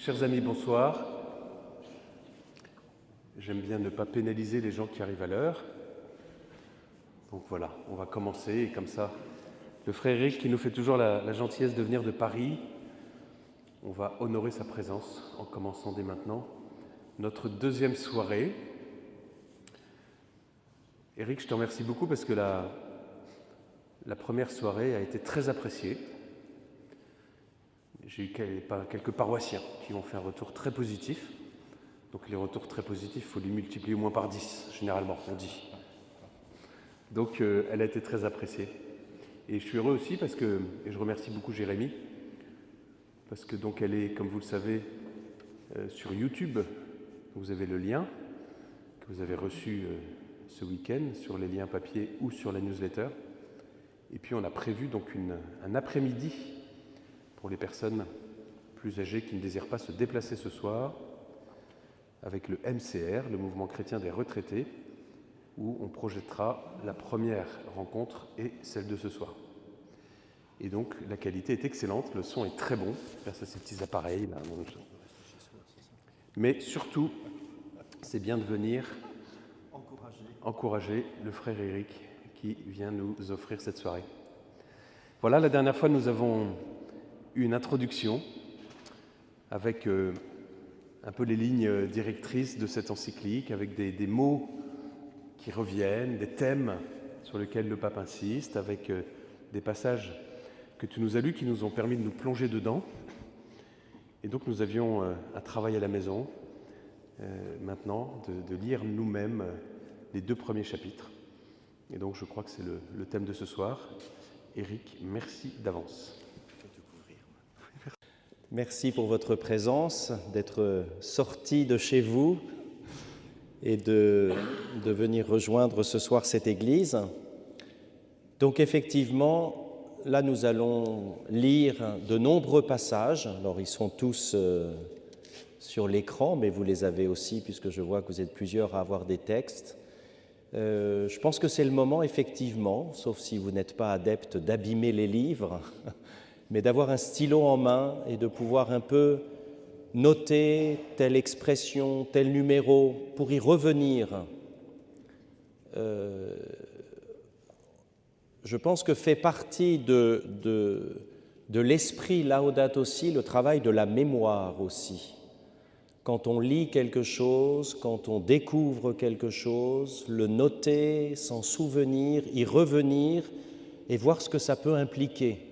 Chers amis, bonsoir. J'aime bien ne pas pénaliser les gens qui arrivent à l'heure. Donc voilà, on va commencer et comme ça, le frère Eric qui nous fait toujours la gentillesse de venir de Paris, on va honorer sa présence en commençant dès maintenant notre deuxième soirée. Eric, je te remercie beaucoup parce que la première soirée a été très appréciée. J'ai eu quelques paroissiens qui ont fait un retour très positif. Donc les retours très positifs, il faut les multiplier au moins par 10, généralement, on dit. Donc elle a été très appréciée. Et je suis heureux aussi parce que, et je remercie beaucoup Jérémy, parce que donc elle est, comme vous le savez, sur YouTube. Vous avez le lien que vous avez reçu ce week-end sur les liens papier ou sur la newsletter. Et puis on a prévu donc un après-midi pour les personnes plus âgées qui ne désirent pas se déplacer ce soir, avec le MCR, le Mouvement chrétien des retraités, où on projettera la première rencontre et celle de ce soir. Et donc la qualité est excellente, le son est très bon, grâce à ces petits appareils là. Mais surtout, c'est bien de venir encourager le frère Eric qui vient nous offrir cette soirée. Voilà, la dernière fois nous avons eu une introduction avec un peu les lignes directrices de cette encyclique, avec des mots qui reviennent, des thèmes sur lesquels le pape insiste, avec des passages que tu nous as lus qui nous ont permis de nous plonger dedans. Et donc nous avions un travail à la maison, maintenant, de lire nous-mêmes les 2 premiers chapitres. Et donc je crois que c'est le thème de ce soir. Eric, merci d'avance. Merci pour votre présence, d'être sorti de chez vous et de venir rejoindre ce soir cette église. Donc effectivement, là nous allons lire de nombreux passages. Alors ils sont tous sur l'écran, mais vous les avez aussi puisque je vois que vous êtes plusieurs à avoir des textes. Je pense que c'est le moment effectivement, sauf si vous n'êtes pas adepte d'abîmer les livres, mais d'avoir un stylo en main et de pouvoir un peu noter telle expression, tel numéro, pour y revenir. Je pense que fait partie de l'esprit Laudato Si le travail de la mémoire aussi. Quand on lit quelque chose, quand on découvre quelque chose, le noter, s'en souvenir, y revenir et voir ce que ça peut impliquer.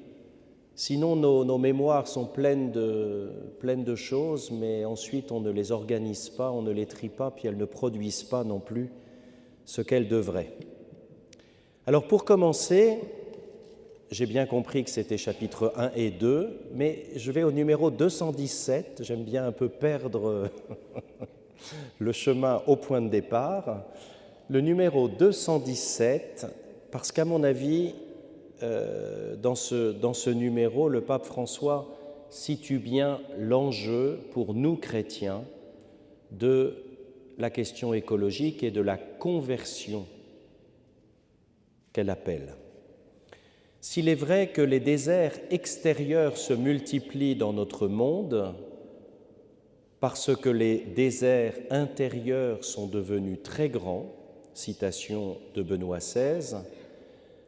Sinon, nos mémoires sont pleines de choses, mais ensuite on ne les organise pas, on ne les trie pas, puis elles ne produisent pas non plus ce qu'elles devraient. Alors pour commencer, j'ai bien compris que c'était chapitre 1 et 2, mais je vais au numéro 217, j'aime bien un peu perdre le chemin au point de départ. Le numéro 217, parce qu'à mon avis, dans ce numéro, le pape François situe bien l'enjeu pour nous chrétiens de la question écologique et de la conversion qu'elle appelle. S'il est vrai que les déserts extérieurs se multiplient dans notre monde parce que les déserts intérieurs sont devenus très grands, citation de Benoît XVI,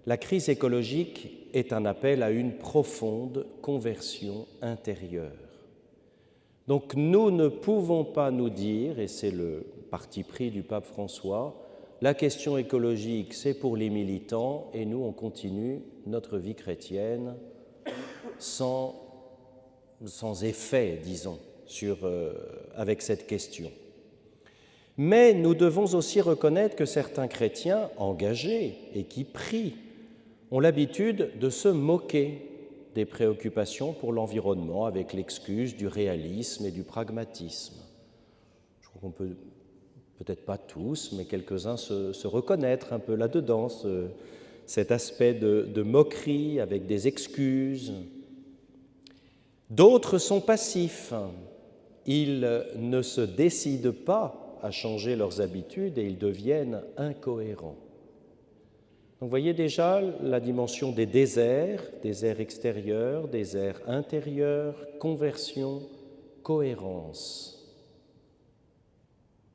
la crise écologique est un appel à une profonde conversion intérieure. Donc nous ne pouvons pas nous dire, et c'est le parti pris du pape François, la question écologique c'est pour les militants et nous on continue notre vie chrétienne sans effet, disons, avec cette question. Mais nous devons aussi reconnaître que certains chrétiens engagés et qui prient ont l'habitude de se moquer des préoccupations pour l'environnement avec l'excuse du réalisme et du pragmatisme. Je crois qu'on peut, peut-être pas tous, mais quelques-uns se reconnaître un peu là-dedans, cet aspect de moquerie avec des excuses. D'autres sont passifs. Ils ne se décident pas à changer leurs habitudes et ils deviennent incohérents. Donc, vous voyez déjà la dimension des déserts extérieurs, déserts intérieurs, conversion, cohérence.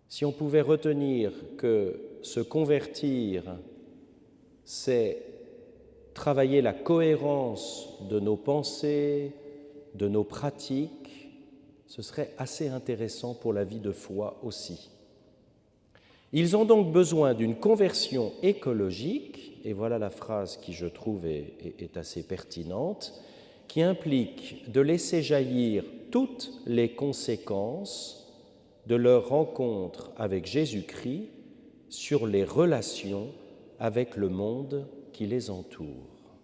Si on pouvait retenir que se convertir, c'est travailler la cohérence de nos pensées, de nos pratiques, ce serait assez intéressant pour la vie de foi aussi. Ils ont donc besoin d'une conversion écologique, et voilà la phrase qui, je trouve, est assez pertinente, qui implique de laisser jaillir toutes les conséquences de leur rencontre avec Jésus-Christ sur les relations avec le monde qui les entoure.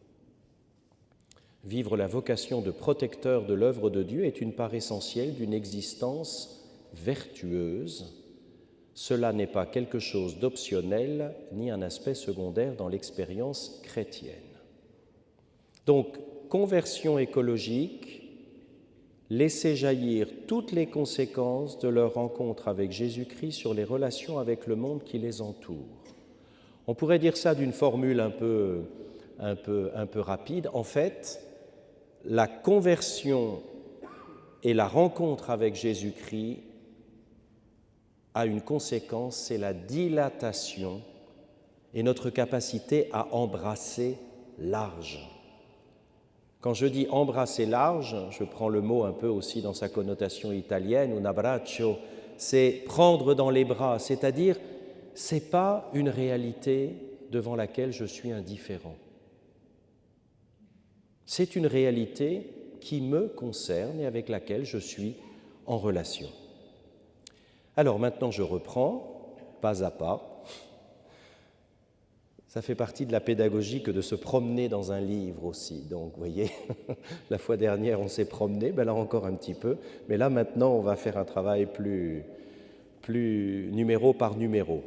Vivre la vocation de protecteur de l'œuvre de Dieu est une part essentielle d'une existence vertueuse. Cela n'est pas quelque chose d'optionnel ni un aspect secondaire dans l'expérience chrétienne. Donc, conversion écologique, laisser jaillir toutes les conséquences de leur rencontre avec Jésus-Christ sur les relations avec le monde qui les entoure. On pourrait dire ça d'une formule un peu rapide. En fait, la conversion et la rencontre avec Jésus-Christ a une conséquence, c'est la dilatation et notre capacité à embrasser large. Quand je dis embrasser large, je prends le mot un peu aussi dans sa connotation italienne, un abbraccio, c'est prendre dans les bras, c'est-à-dire c'est pas une réalité devant laquelle je suis indifférent. C'est une réalité qui me concerne et avec laquelle je suis en relation. Alors maintenant, je reprends, pas à pas. Ça fait partie de la pédagogie que de se promener dans un livre aussi. Donc, vous voyez, la fois dernière, on s'est promené, là encore un petit peu. Mais là, maintenant, on va faire un travail plus numéro par numéro.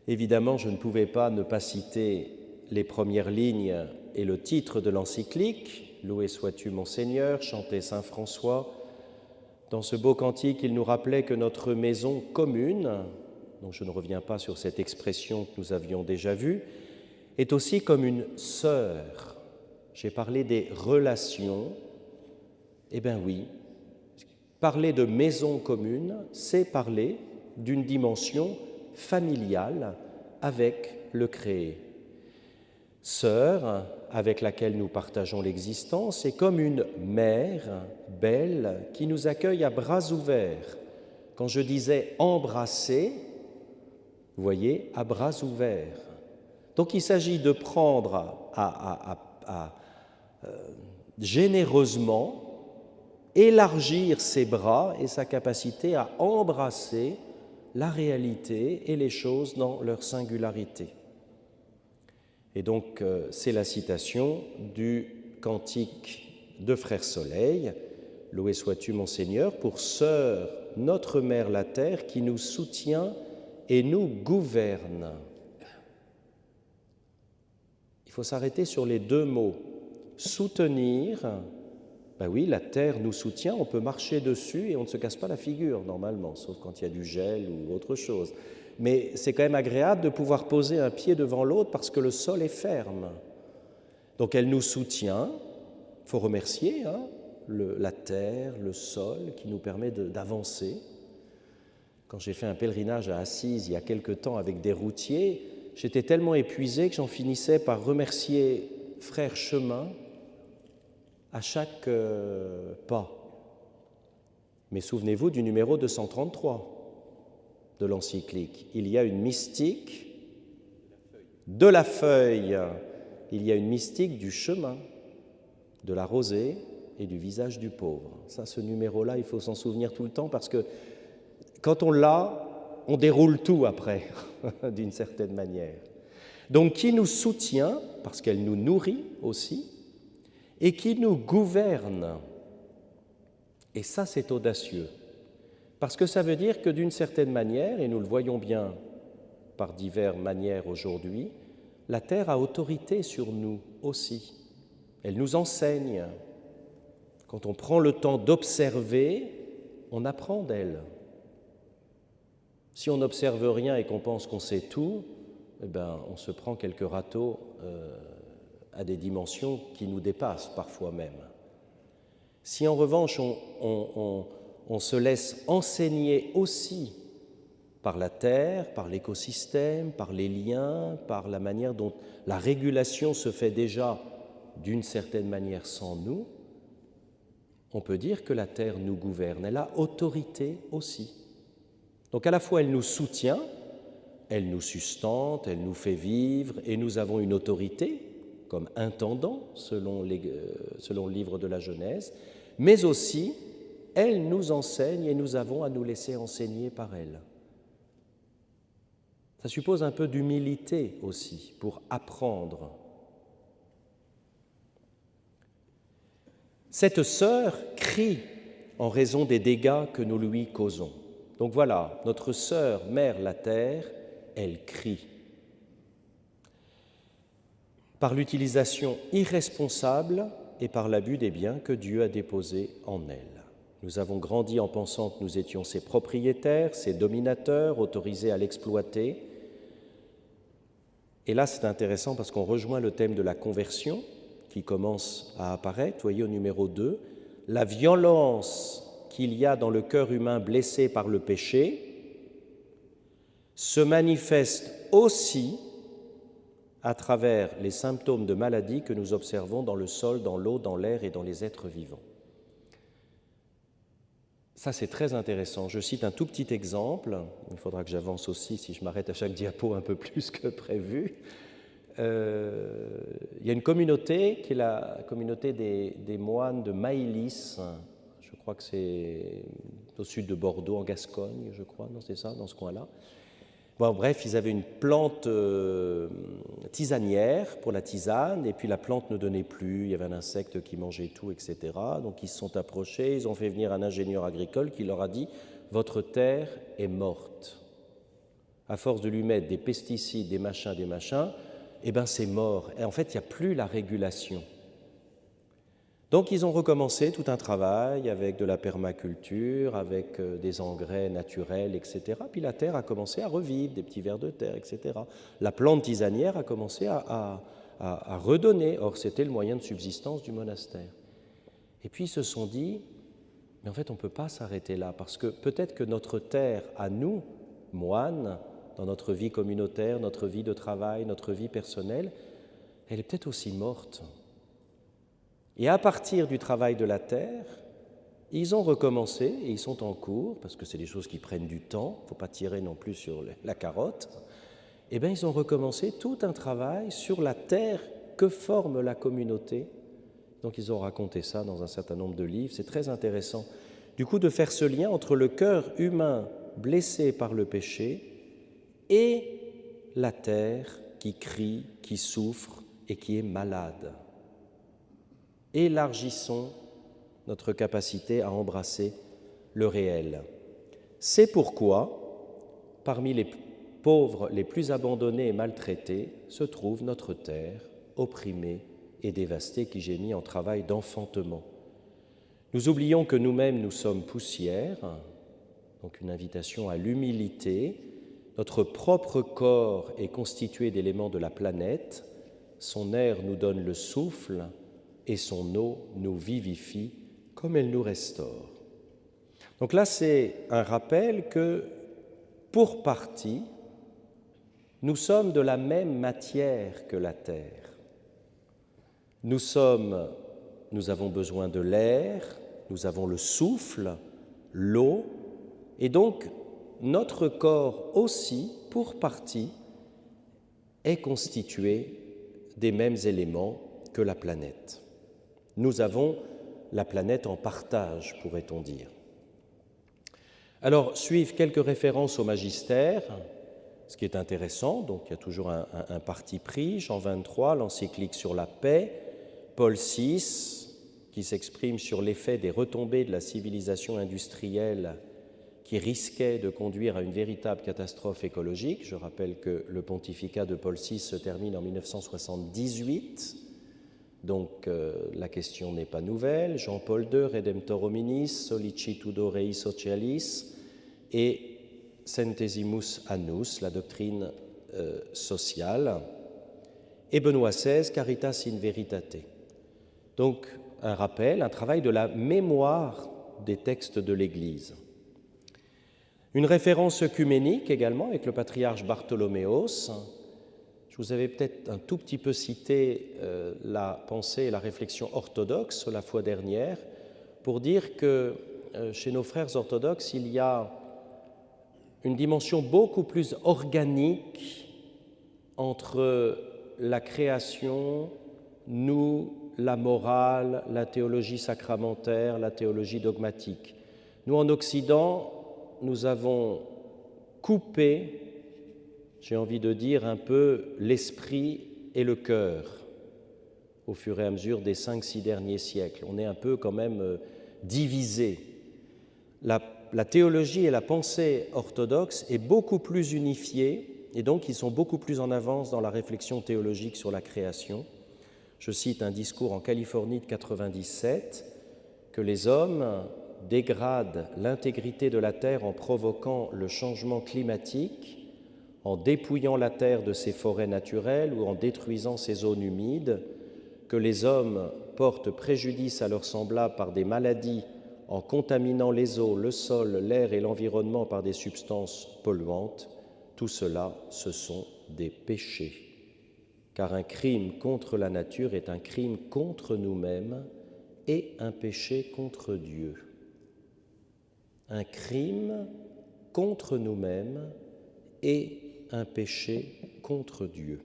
Évidemment, je ne pouvais pas ne pas citer les premières lignes et le titre de l'encyclique, « Loué sois-tu mon Seigneur », chanté saint François. Dans ce beau cantique, il nous rappelait que notre maison commune, dont je ne reviens pas sur cette expression que nous avions déjà vue, est aussi comme une sœur. J'ai parlé des relations. Eh bien oui, parler de maison commune, c'est parler d'une dimension familiale avec le créé. Sœur, avec laquelle nous partageons l'existence, est comme une mère belle qui nous accueille à bras ouverts. Quand je disais embrasser, vous voyez, à bras ouverts. Donc il s'agit de prendre généreusement, élargir ses bras et sa capacité à embrasser la réalité et les choses dans leur singularité. Et donc, c'est la citation du cantique de Frère Soleil, « Loué sois-tu mon Seigneur, pour sœur notre mère la terre qui nous soutient et nous gouverne. » Il faut s'arrêter sur les deux mots. Soutenir, ben oui, la terre nous soutient, on peut marcher dessus et on ne se casse pas la figure normalement, sauf quand il y a du gel ou autre chose. Mais c'est quand même agréable de pouvoir poser un pied devant l'autre parce que le sol est ferme. Donc elle nous soutient, il faut remercier la terre, le sol qui nous permet d'avancer. Quand j'ai fait un pèlerinage à Assise il y a quelque temps avec des routiers, j'étais tellement épuisé que j'en finissais par remercier Frère Chemin à chaque pas. Mais souvenez-vous du numéro 233 de l'encyclique. Il y a une mystique de la feuille, il y a une mystique du chemin, de la rosée et du visage du pauvre. Ça, ce numéro-là, il faut s'en souvenir tout le temps parce que quand on l'a, on déroule tout après, d'une certaine manière. Donc, qui nous soutient, parce qu'elle nous nourrit aussi, et qui nous gouverne. Et ça, c'est audacieux. Parce que ça veut dire que d'une certaine manière, et nous le voyons bien par diverses manières aujourd'hui, la terre a autorité sur nous aussi. Elle nous enseigne. Quand on prend le temps d'observer, on apprend d'elle. Si on n'observe rien et qu'on pense qu'on sait tout, eh ben, on se prend quelques râteaux à des dimensions qui nous dépassent parfois même. Si en revanche on se laisse enseigner aussi par la terre, par l'écosystème, par les liens, par la manière dont la régulation se fait déjà d'une certaine manière sans nous, on peut dire que la terre nous gouverne, elle a autorité aussi. Donc à la fois elle nous soutient, elle nous sustente, elle nous fait vivre, et nous avons une autorité comme intendant selon le livre de la Genèse, mais aussi elle nous enseigne et nous avons à nous laisser enseigner par elle. Ça suppose un peu d'humilité aussi pour apprendre. Cette sœur crie en raison des dégâts que nous lui causons. Donc voilà, notre sœur, mère la terre, elle crie. Par l'utilisation irresponsable et par l'abus des biens que Dieu a déposés en elle. Nous avons grandi en pensant que nous étions ses propriétaires, ses dominateurs, autorisés à l'exploiter. Et là, c'est intéressant parce qu'on rejoint le thème de la conversion qui commence à apparaître. Voyez au numéro 2, la violence qu'il y a dans le cœur humain blessé par le péché se manifeste aussi à travers les symptômes de maladie que nous observons dans le sol, dans l'eau, dans l'air et dans les êtres vivants. Ça, c'est très intéressant. Je cite un tout petit exemple. Il faudra que j'avance aussi si je m'arrête à chaque diapo un peu plus que prévu. Il y a une communauté qui est la communauté des moines de Maïlis. Je crois que c'est au sud de Bordeaux, en Gascogne, je crois. Non, c'est ça, dans ce coin-là. Bon, bref, ils avaient une plante tisanière pour la tisane, et puis la plante ne donnait plus, il y avait un insecte qui mangeait tout, etc. Donc ils se sont approchés, ils ont fait venir un ingénieur agricole qui leur a dit « Votre terre est morte. À force de lui mettre des pesticides, des machins, eh bien c'est mort. Et en fait, il n'y a plus la régulation. » Donc ils ont recommencé tout un travail avec de la permaculture, avec des engrais naturels, etc. Puis la terre a commencé à revivre, des petits vers de terre, etc. La plante tisanière a commencé à redonner. Or, c'était le moyen de subsistance du monastère. Et puis ils se sont dit, mais en fait, on ne peut pas s'arrêter là, parce que peut-être que notre terre, à nous, moines, dans notre vie communautaire, notre vie de travail, notre vie personnelle, elle est peut-être aussi morte. Et à partir du travail de la terre, ils ont recommencé, et ils sont en cours, parce que c'est des choses qui prennent du temps, il ne faut pas tirer non plus sur la carotte, eh bien ils ont recommencé tout un travail sur la terre que forme la communauté. Donc ils ont raconté ça dans un certain nombre de livres, c'est très intéressant. Du coup, de faire ce lien entre le cœur humain blessé par le péché et la terre qui crie, qui souffre et qui est malade. Élargissons notre capacité à embrasser le réel. C'est pourquoi, parmi les pauvres les plus abandonnés et maltraités, se trouve notre terre, opprimée et dévastée, qui gémit en travail d'enfantement. Nous oublions que nous-mêmes, nous sommes poussière, donc une invitation à l'humilité. Notre propre corps est constitué d'éléments de la planète, son air nous donne le souffle, et son eau nous vivifie comme elle nous restaure. Donc là, c'est un rappel que, pour partie, nous sommes de la même matière que la terre. Nous avons besoin de l'air, nous avons le souffle, l'eau, et donc notre corps aussi, pour partie, est constitué des mêmes éléments que la planète. Nous avons la planète en partage, pourrait-on dire. Alors, suivent quelques références au magistère, ce qui est intéressant, donc il y a toujours un parti pris. Jean 23, l'encyclique sur la paix, Paul VI, qui s'exprime sur l'effet des retombées de la civilisation industrielle qui risquait de conduire à une véritable catastrophe écologique. Je rappelle que le pontificat de Paul VI se termine en 1978, donc la question n'est pas nouvelle. Jean-Paul II, Redemptor hominis, Sollicitudo Rei Socialis, et Centesimus Annus, la doctrine sociale, et Benoît XVI, Caritas in Veritate. Donc un rappel, un travail de la mémoire des textes de l'Église. Une référence œcuménique également avec le patriarche Bartholoméos. Je vous avais peut-être un tout petit peu cité la pensée et la réflexion orthodoxe la fois dernière pour dire que chez nos frères orthodoxes, il y a une dimension beaucoup plus organique entre la création, nous, la morale, la théologie sacramentaire, la théologie dogmatique. Nous, en Occident, nous avons coupé, j'ai envie de dire, un peu l'esprit et le cœur au fur et à mesure des 5-6 derniers siècles. On est un peu quand même divisé. La théologie et la pensée orthodoxe est beaucoup plus unifiée et donc ils sont beaucoup plus en avance dans la réflexion théologique sur la création. Je cite un discours en Californie de 97, que les hommes dégradent l'intégrité de la terre en provoquant le changement climatique, en dépouillant la terre de ses forêts naturelles ou en détruisant ses zones humides, que les hommes portent préjudice à leurs semblables par des maladies en contaminant les eaux, le sol, l'air et l'environnement par des substances polluantes. Tout cela, ce sont des péchés. Car un crime contre la nature est un crime contre nous-mêmes et un péché contre Dieu. Un crime contre nous-mêmes et un péché contre Dieu.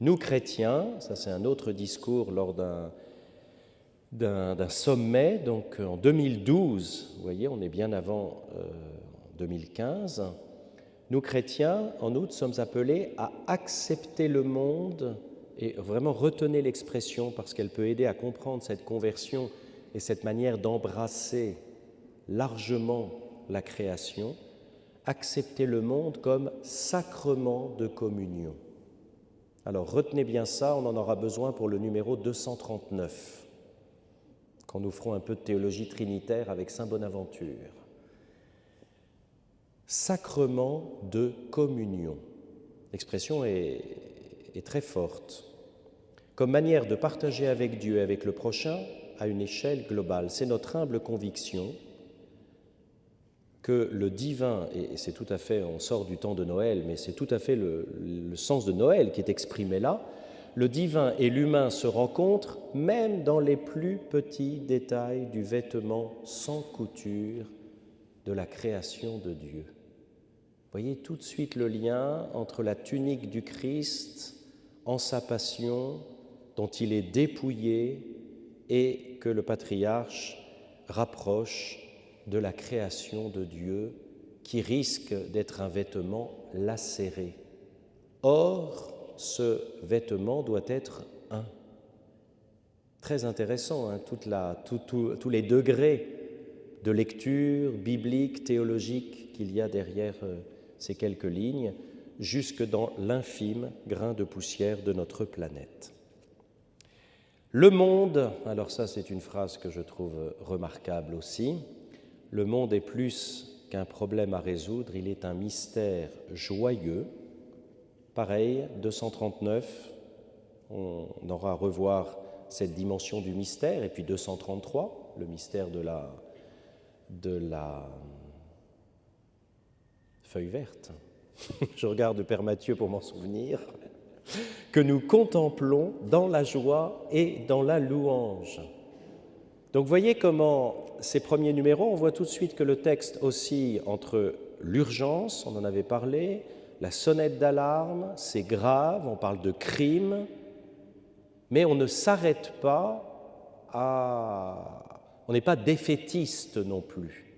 Nous, chrétiens, ça c'est un autre discours lors d'un sommet, donc en 2012, vous voyez, on est bien avant 2015, nous, chrétiens, en outre, sommes appelés à accepter le monde, et vraiment retenez l'expression parce qu'elle peut aider à comprendre cette conversion et cette manière d'embrasser largement la création, accepter le monde comme sacrement de communion. Alors retenez bien ça, on en aura besoin pour le numéro 239, quand nous ferons un peu de théologie trinitaire avec saint Bonaventure. Sacrement de communion. L'expression est très forte. Comme manière de partager avec Dieu et avec le prochain à une échelle globale. C'est notre humble conviction que le divin, et c'est tout à fait, on sort du temps de Noël, mais c'est tout à fait le sens de Noël qui est exprimé là, le divin et l'humain se rencontrent même dans les plus petits détails du vêtement sans couture de la création de Dieu. Vous voyez tout de suite le lien entre la tunique du Christ en sa passion, dont il est dépouillé, et que le patriarche rapproche de la création de Dieu, qui risque d'être un vêtement lacéré. Or, ce vêtement doit être un. Très intéressant, hein, tous les degrés de lecture biblique, théologique qu'il y a derrière ces quelques lignes, jusque dans l'infime grain de poussière de notre planète. Le monde, alors ça c'est une phrase que je trouve remarquable aussi, le monde est plus qu'un problème à résoudre, il est un mystère joyeux. Pareil, 239, on aura à revoir cette dimension du mystère, et puis 233, le mystère de la feuille verte. Je regarde le Père Mathieu pour m'en souvenir, que nous contemplons dans la joie et dans la louange. Donc voyez comment ces premiers numéros, on voit tout de suite que le texte oscille entre l'urgence, on en avait parlé, la sonnette d'alarme, c'est grave, on parle de crime, mais on ne s'arrête pas on n'est pas défaitiste non plus.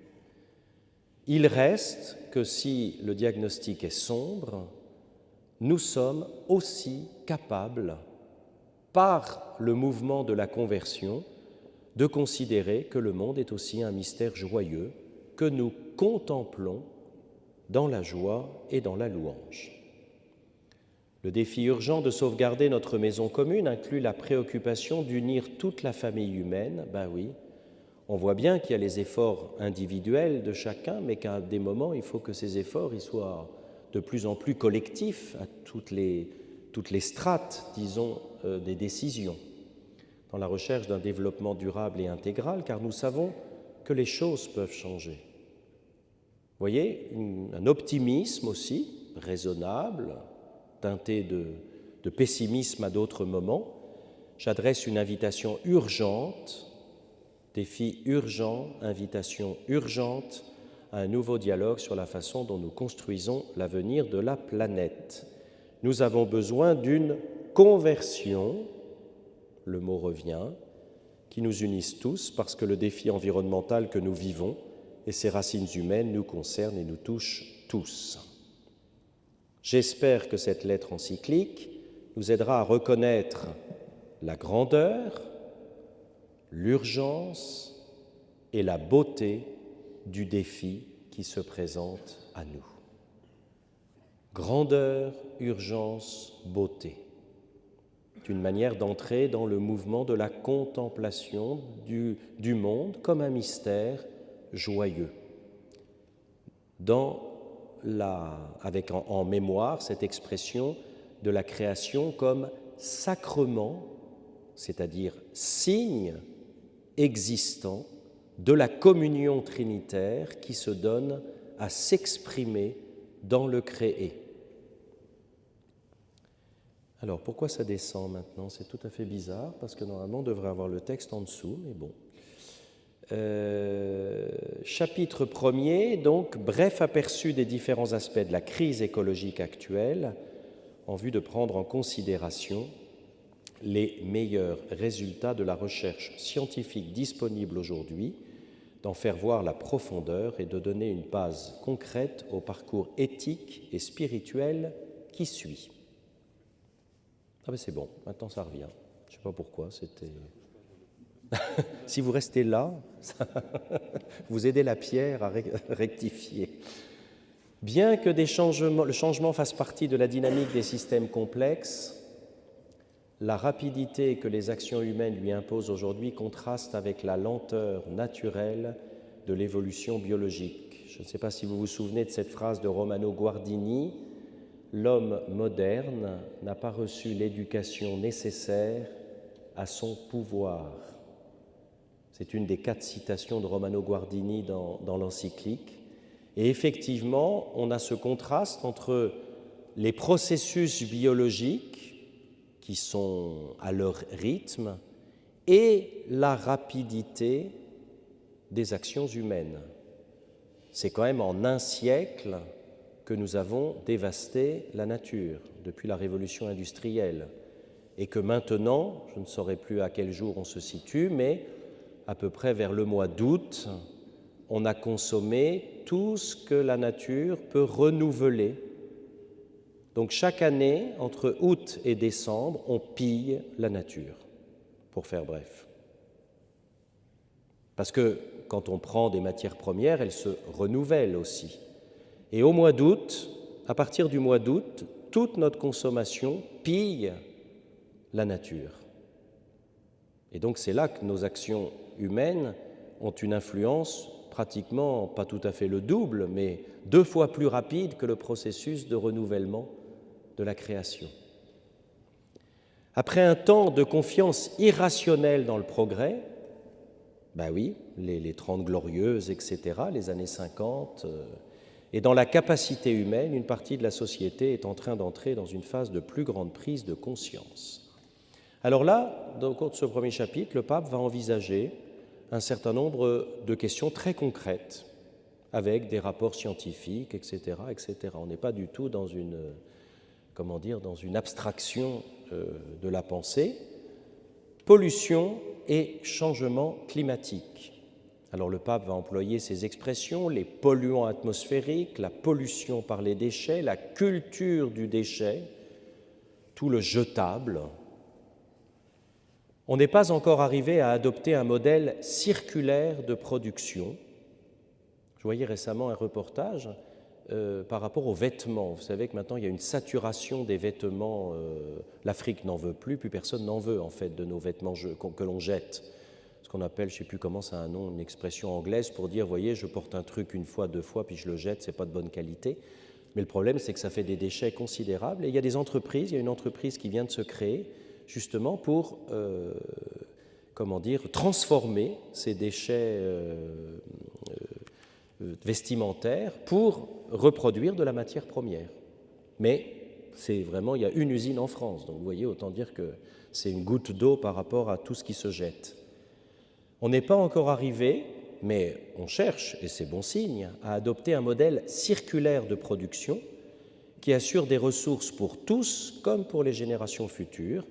Il reste que si le diagnostic est sombre, nous sommes aussi capables, par le mouvement de la conversion, de considérer que le monde est aussi un mystère joyeux que nous contemplons dans la joie et dans la louange. Le défi urgent de sauvegarder notre maison commune inclut la préoccupation d'unir toute la famille humaine. Ben oui, on voit bien qu'il y a les efforts individuels de chacun, mais qu'à des moments, il faut que ces efforts ils soient de plus en plus collectifs à toutes les strates, disons, des décisions, dans la recherche d'un développement durable et intégral, car nous savons que les choses peuvent changer. Vous voyez, un optimisme aussi, raisonnable, teinté de pessimisme à d'autres moments. J'adresse une invitation urgente, défi urgent, invitation urgente à un nouveau dialogue sur la façon dont nous construisons l'avenir de la planète. Nous avons besoin d'une conversion, le mot revient, qui nous unisse tous parce que le défi environnemental que nous vivons et ses racines humaines nous concernent et nous touchent tous. J'espère que cette lettre encyclique nous aidera à reconnaître la grandeur, l'urgence et la beauté du défi qui se présente à nous. Grandeur, urgence, beauté. C'est une manière d'entrer dans le mouvement de la contemplation du monde comme un mystère joyeux. Avec en mémoire cette expression de la création comme sacrement, c'est-à-dire signe existant de la communion trinitaire qui se donne à s'exprimer dans le créé. Alors, pourquoi ça descend maintenant? C'est tout à fait bizarre, parce que normalement, on devrait avoir le texte en dessous, mais bon. Chapitre 1er, donc, bref aperçu des différents aspects de la crise écologique actuelle, en vue de prendre en considération les meilleurs résultats de la recherche scientifique disponible aujourd'hui, d'en faire voir la profondeur et de donner une base concrète au parcours éthique et spirituel qui suit. Ah ben c'est bon, maintenant ça revient. Je ne sais pas pourquoi, c'était... Si vous restez là, vous aidez la pierre à rectifier. Bien que le changement fasse partie de la dynamique des systèmes complexes, la rapidité que les actions humaines lui imposent aujourd'hui contraste avec la lenteur naturelle de l'évolution biologique. Je ne sais pas si vous vous souvenez de cette phrase de Romano Guardini, « L'homme moderne n'a pas reçu l'éducation nécessaire à son pouvoir ». C'est une des 4 citations de Romano Guardini dans l'encyclique. Et effectivement, on a ce contraste entre les processus biologiques qui sont à leur rythme et la rapidité des actions humaines. C'est quand même en un siècle que nous avons dévasté la nature depuis la révolution industrielle et que maintenant, je ne saurais plus à quel jour on se situe, mais à peu près vers le mois d'août, on a consommé tout ce que la nature peut renouveler. Donc chaque année, entre août et décembre, on pille la nature, pour faire bref. Parce que quand on prend des matières premières, elles se renouvellent aussi. Et au mois d'août, à partir du mois d'août, toute notre consommation pille la nature. Et donc c'est là que nos actions humaines ont une influence pratiquement, pas tout à fait le double, mais 2 fois plus rapide que le processus de renouvellement de la création. Après un temps de confiance irrationnelle dans le progrès, ben oui, les 30 glorieuses, etc., les années 50, et dans la capacité humaine, une partie de la société est en train d'entrer dans une phase de plus grande prise de conscience. Alors là, dans le cours de ce premier chapitre, le pape va envisager un certain nombre de questions très concrètes, avec des rapports scientifiques, etc., etc. On n'est pas du tout dans une abstraction de la pensée. Pollution et changement climatique. Alors le pape va employer ces expressions, les polluants atmosphériques, la pollution par les déchets, la culture du déchet, tout le jetable. On n'est pas encore arrivé à adopter un modèle circulaire de production. Je voyais récemment un reportage par rapport aux vêtements. Vous savez que maintenant, il y a une saturation des vêtements. L'Afrique n'en veut plus personne n'en veut, en fait, de nos vêtements que l'on jette. Ce qu'on appelle, je ne sais plus comment ça a un nom, une expression anglaise pour dire, voyez, je porte un truc 1 fois, 2 fois, puis je le jette, ce n'est pas de bonne qualité. Mais le problème, c'est que ça fait des déchets considérables. Et il y a des entreprises, il y a une entreprise qui vient de se créer, justement pour transformer ces déchets vestimentaires pour reproduire de la matière première. Mais c'est vraiment, il y a une usine en France, donc vous voyez, autant dire que c'est une goutte d'eau par rapport à tout ce qui se jette. On n'est pas encore arrivé, mais on cherche, et c'est bon signe, à adopter un modèle circulaire de production qui assure des ressources pour tous comme pour les générations futures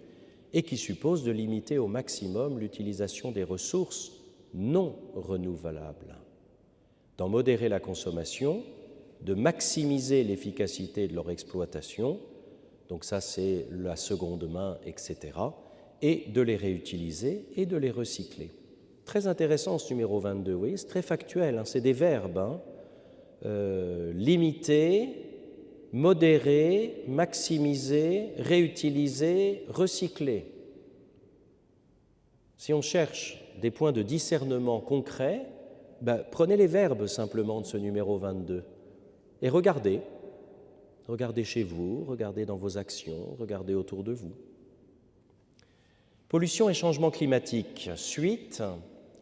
et qui suppose de limiter au maximum l'utilisation des ressources non renouvelables, d'en modérer la consommation, de maximiser l'efficacité de leur exploitation, donc ça c'est la seconde main, etc., et de les réutiliser et de les recycler. Très intéressant ce numéro 22, vous voyez, c'est très factuel, c'est des verbes, limiter, modérer, maximiser, réutiliser, recycler. Si on cherche des points de discernement concrets, prenez les verbes simplement de ce numéro 22 et regardez. Regardez chez vous, regardez dans vos actions, regardez autour de vous. Pollution et changement climatique. Suite,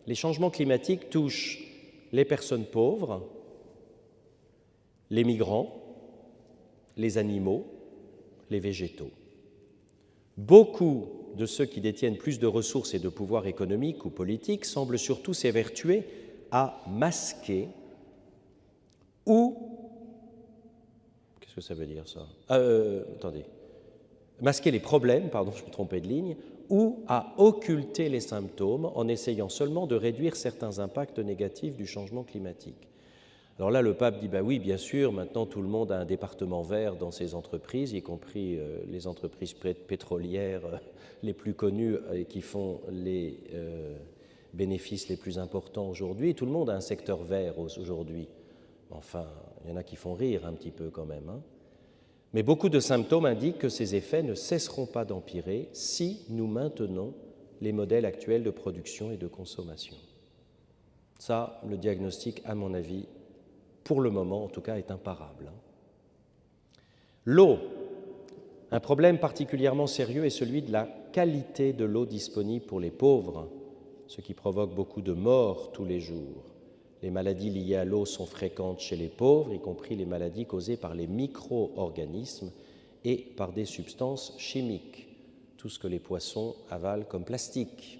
les changements climatiques touchent les personnes pauvres, les migrants, les animaux, les végétaux. Beaucoup de ceux qui détiennent plus de ressources et de pouvoir économique ou politique semblent surtout s'évertuer à masquer ou... Qu'est-ce que ça veut dire, ça ? Masquer les problèmes, je me trompais de ligne, ou à occulter les symptômes en essayant seulement de réduire certains impacts négatifs du changement climatique. Alors là, le pape dit, oui, bien sûr, maintenant tout le monde a un département vert dans ses entreprises, y compris les entreprises pétrolières les plus connues et qui font les bénéfices les plus importants aujourd'hui. Tout le monde a un secteur vert aujourd'hui. Enfin, il y en a qui font rire un petit peu quand même. Mais beaucoup de symptômes indiquent que ces effets ne cesseront pas d'empirer si nous maintenons les modèles actuels de production et de consommation. Ça, le diagnostic, à mon avis, pour le moment en tout cas, est imparable. L'eau. Un problème particulièrement sérieux est celui de la qualité de l'eau disponible pour les pauvres, ce qui provoque beaucoup de morts tous les jours. Les maladies liées à l'eau sont fréquentes chez les pauvres, y compris les maladies causées par les micro-organismes et par des substances chimiques, tout ce que les poissons avalent comme plastique.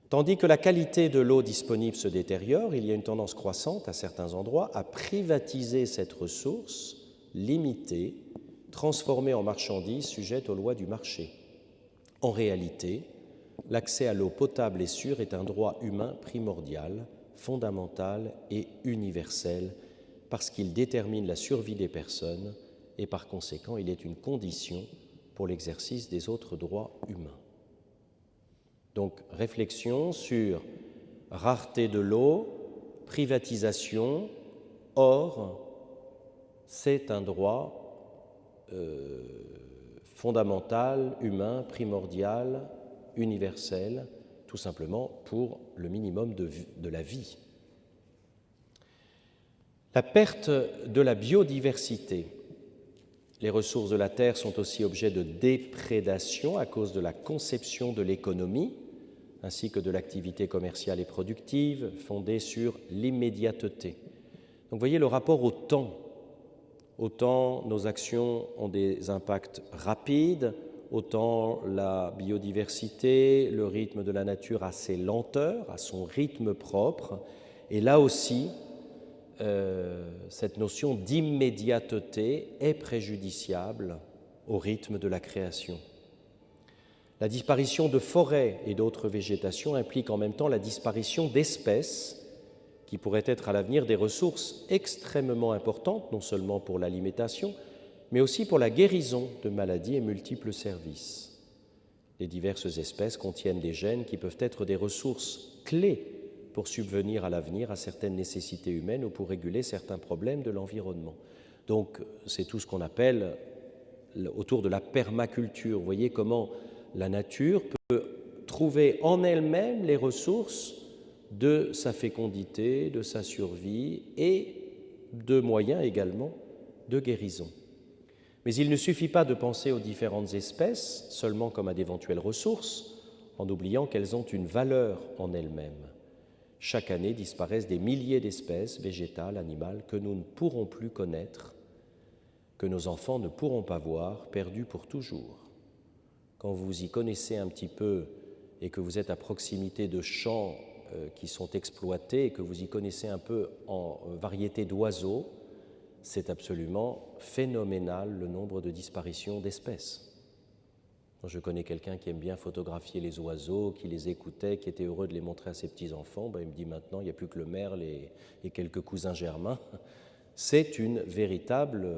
Tandis que la qualité de l'eau disponible se détériore, il y a une tendance croissante à certains endroits à privatiser cette ressource, limitée, transformée en marchandise sujette aux lois du marché. En réalité, l'accès à l'eau potable et sûre est un droit humain primordial, fondamental et universel, parce qu'il détermine la survie des personnes et par conséquent, il est une condition pour l'exercice des autres droits humains. Donc, réflexion sur rareté de l'eau, privatisation, or, c'est un droit fondamental, humain, primordial, universel, tout simplement pour le minimum de la vie. La perte de la biodiversité. Les ressources de la Terre sont aussi objets de déprédation à cause de la conception de l'économie, ainsi que de l'activité commerciale et productive fondée sur l'immédiateté. Donc vous voyez le rapport au temps. Autant nos actions ont des impacts rapides, autant la biodiversité, le rythme de la nature a ses lenteurs, a son rythme propre. Et là aussi, cette notion d'immédiateté est préjudiciable au rythme de la création. La disparition de forêts et d'autres végétations implique en même temps la disparition d'espèces qui pourraient être à l'avenir des ressources extrêmement importantes, non seulement pour l'alimentation, mais aussi pour la guérison de maladies et multiples services. Les diverses espèces contiennent des gènes qui peuvent être des ressources clés pour subvenir à l'avenir à certaines nécessités humaines ou pour réguler certains problèmes de l'environnement. Donc, c'est tout ce qu'on appelle autour de la permaculture. Vous voyez comment la nature peut trouver en elle-même les ressources de sa fécondité, de sa survie et de moyens également de guérison. Mais il ne suffit pas de penser aux différentes espèces seulement comme à d'éventuelles ressources. en oubliant qu'elles ont une valeur en elles-mêmes. Chaque année disparaissent des milliers d'espèces végétales, animales, que nous ne pourrons plus connaître, que nos enfants ne pourront pas voir, perdues pour toujours. Quand vous y connaissez un petit peu et que vous êtes à proximité de champs qui sont exploités et que vous y connaissez un peu en variété d'oiseaux, c'est absolument phénoménal le nombre de disparitions d'espèces. Je connais quelqu'un qui aime bien photographier les oiseaux, qui les écoutait, qui était heureux de les montrer à ses petits-enfants. Il me dit maintenant, il n'y a plus que le merle et quelques cousins germains. C'est une véritable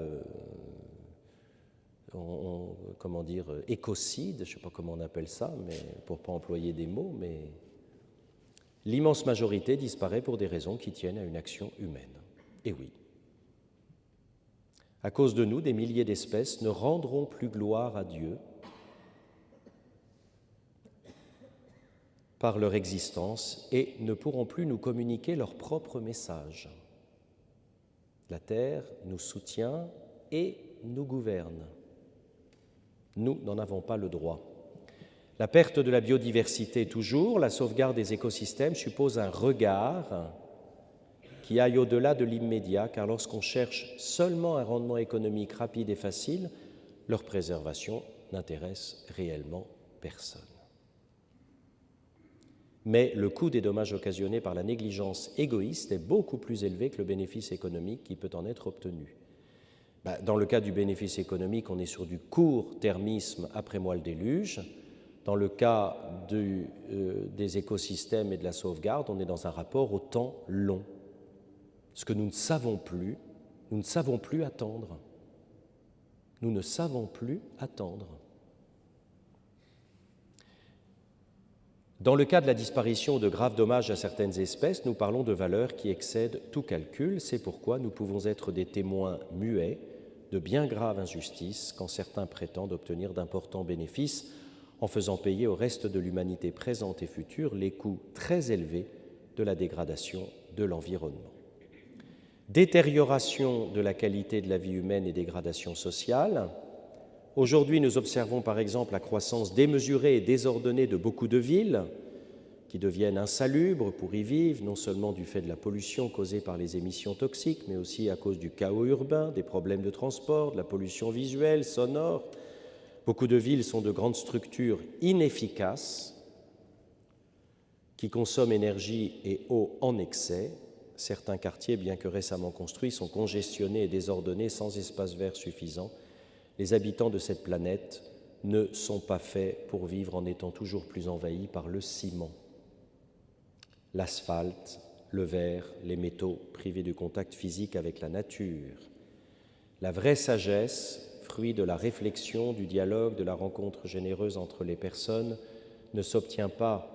écocide, je ne sais pas comment on appelle ça, mais pour ne pas employer des mots, mais l'immense majorité disparaît pour des raisons qui tiennent à une action humaine. Et oui. À cause de nous, des milliers d'espèces ne rendront plus gloire à Dieu par leur existence et ne pourront plus nous communiquer leur propre message. La Terre nous soutient et nous gouverne. Nous n'en avons pas le droit. La perte de la biodiversité toujours, la sauvegarde des écosystèmes suppose un regard qui aille au-delà de l'immédiat, car lorsqu'on cherche seulement un rendement économique rapide et facile, leur préservation n'intéresse réellement personne. Mais le coût des dommages occasionnés par la négligence égoïste est beaucoup plus élevé que le bénéfice économique qui peut en être obtenu. Dans le cas du bénéfice économique, on est sur du court-termisme après moi le déluge. Dans le cas des écosystèmes et de la sauvegarde, on est dans un rapport au temps long. Ce que nous ne savons plus attendre. Nous ne savons plus attendre. Dans le cas de la disparition ou de graves dommages à certaines espèces, nous parlons de valeurs qui excèdent tout calcul. C'est pourquoi nous pouvons être des témoins muets de bien graves injustices quand certains prétendent obtenir d'importants bénéfices en faisant payer au reste de l'humanité présente et future les coûts très élevés de la dégradation de l'environnement. Détérioration de la qualité de la vie humaine et dégradation sociale. Aujourd'hui, nous observons par exemple la croissance démesurée et désordonnée de beaucoup de villes qui deviennent insalubres pour y vivre, non seulement du fait de la pollution causée par les émissions toxiques, mais aussi à cause du chaos urbain, des problèmes de transport, de la pollution visuelle, sonore. Beaucoup de villes sont de grandes structures inefficaces qui consomment énergie et eau en excès. Certains quartiers, bien que récemment construits, sont congestionnés et désordonnés sans espace vert suffisant. Les habitants de cette planète ne sont pas faits pour vivre en étant toujours plus envahis par le ciment, l'asphalte, le verre, les métaux privés du contact physique avec la nature. La vraie sagesse, fruit de la réflexion, du dialogue, de la rencontre généreuse entre les personnes, ne s'obtient pas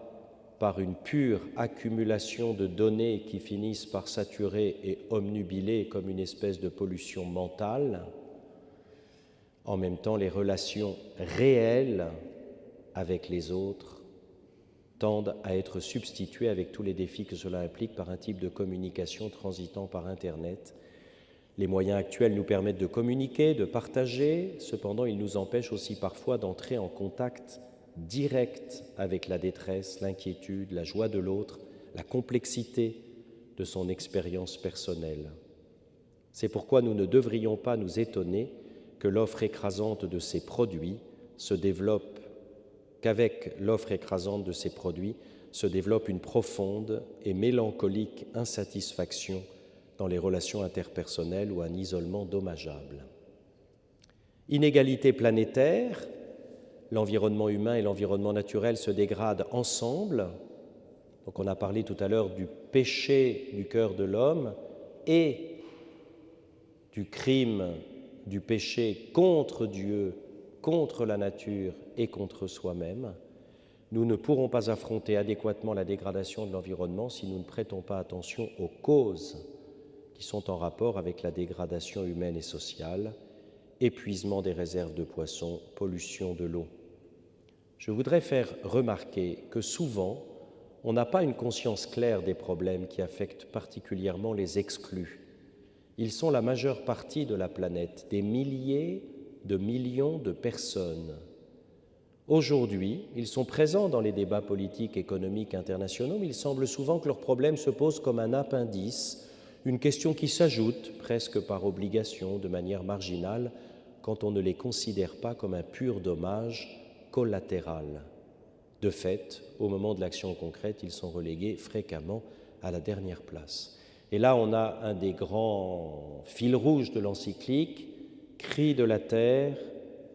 par une pure accumulation de données qui finissent par saturer et obnubiler comme une espèce de pollution mentale. En même temps, les relations réelles avec les autres tendent à être substituées avec tous les défis que cela implique par un type de communication transitant par Internet. Les moyens actuels nous permettent de communiquer, de partager, cependant ils nous empêchent aussi parfois d'entrer en contact direct avec la détresse, l'inquiétude, la joie de l'autre, la complexité de son expérience personnelle. C'est pourquoi nous ne devrions pas nous étonner que l'offre écrasante de ces produits se développe, qu'avec l'offre écrasante de ces produits se développe une profonde et mélancolique insatisfaction dans les relations interpersonnelles ou un isolement dommageable. Inégalité planétaire, l'environnement humain et l'environnement naturel se dégradent ensemble. Donc on a parlé tout à l'heure du péché du cœur de l'homme et du crime, du péché contre Dieu, contre la nature et contre soi-même. Nous ne pourrons pas affronter adéquatement la dégradation de l'environnement si nous ne prêtons pas attention aux causes qui sont en rapport avec la dégradation humaine et sociale, épuisement des réserves de poissons, pollution de l'eau. Je voudrais faire remarquer que souvent, on n'a pas une conscience claire des problèmes qui affectent particulièrement les exclus. Ils sont la majeure partie de la planète, des milliers de millions de personnes. aujourd'hui, ils sont présents dans les débats politiques, économiques, internationaux, mais il semble souvent que leurs problèmes se posent comme un appendice, une question qui s'ajoute, presque par obligation, de manière marginale, quand on ne les considère pas comme un pur dommage collatéral. De fait, au moment de l'action concrète, ils sont relégués fréquemment à la dernière place. Et là, on a un des grands fils rouges de l'encyclique, cri de la terre,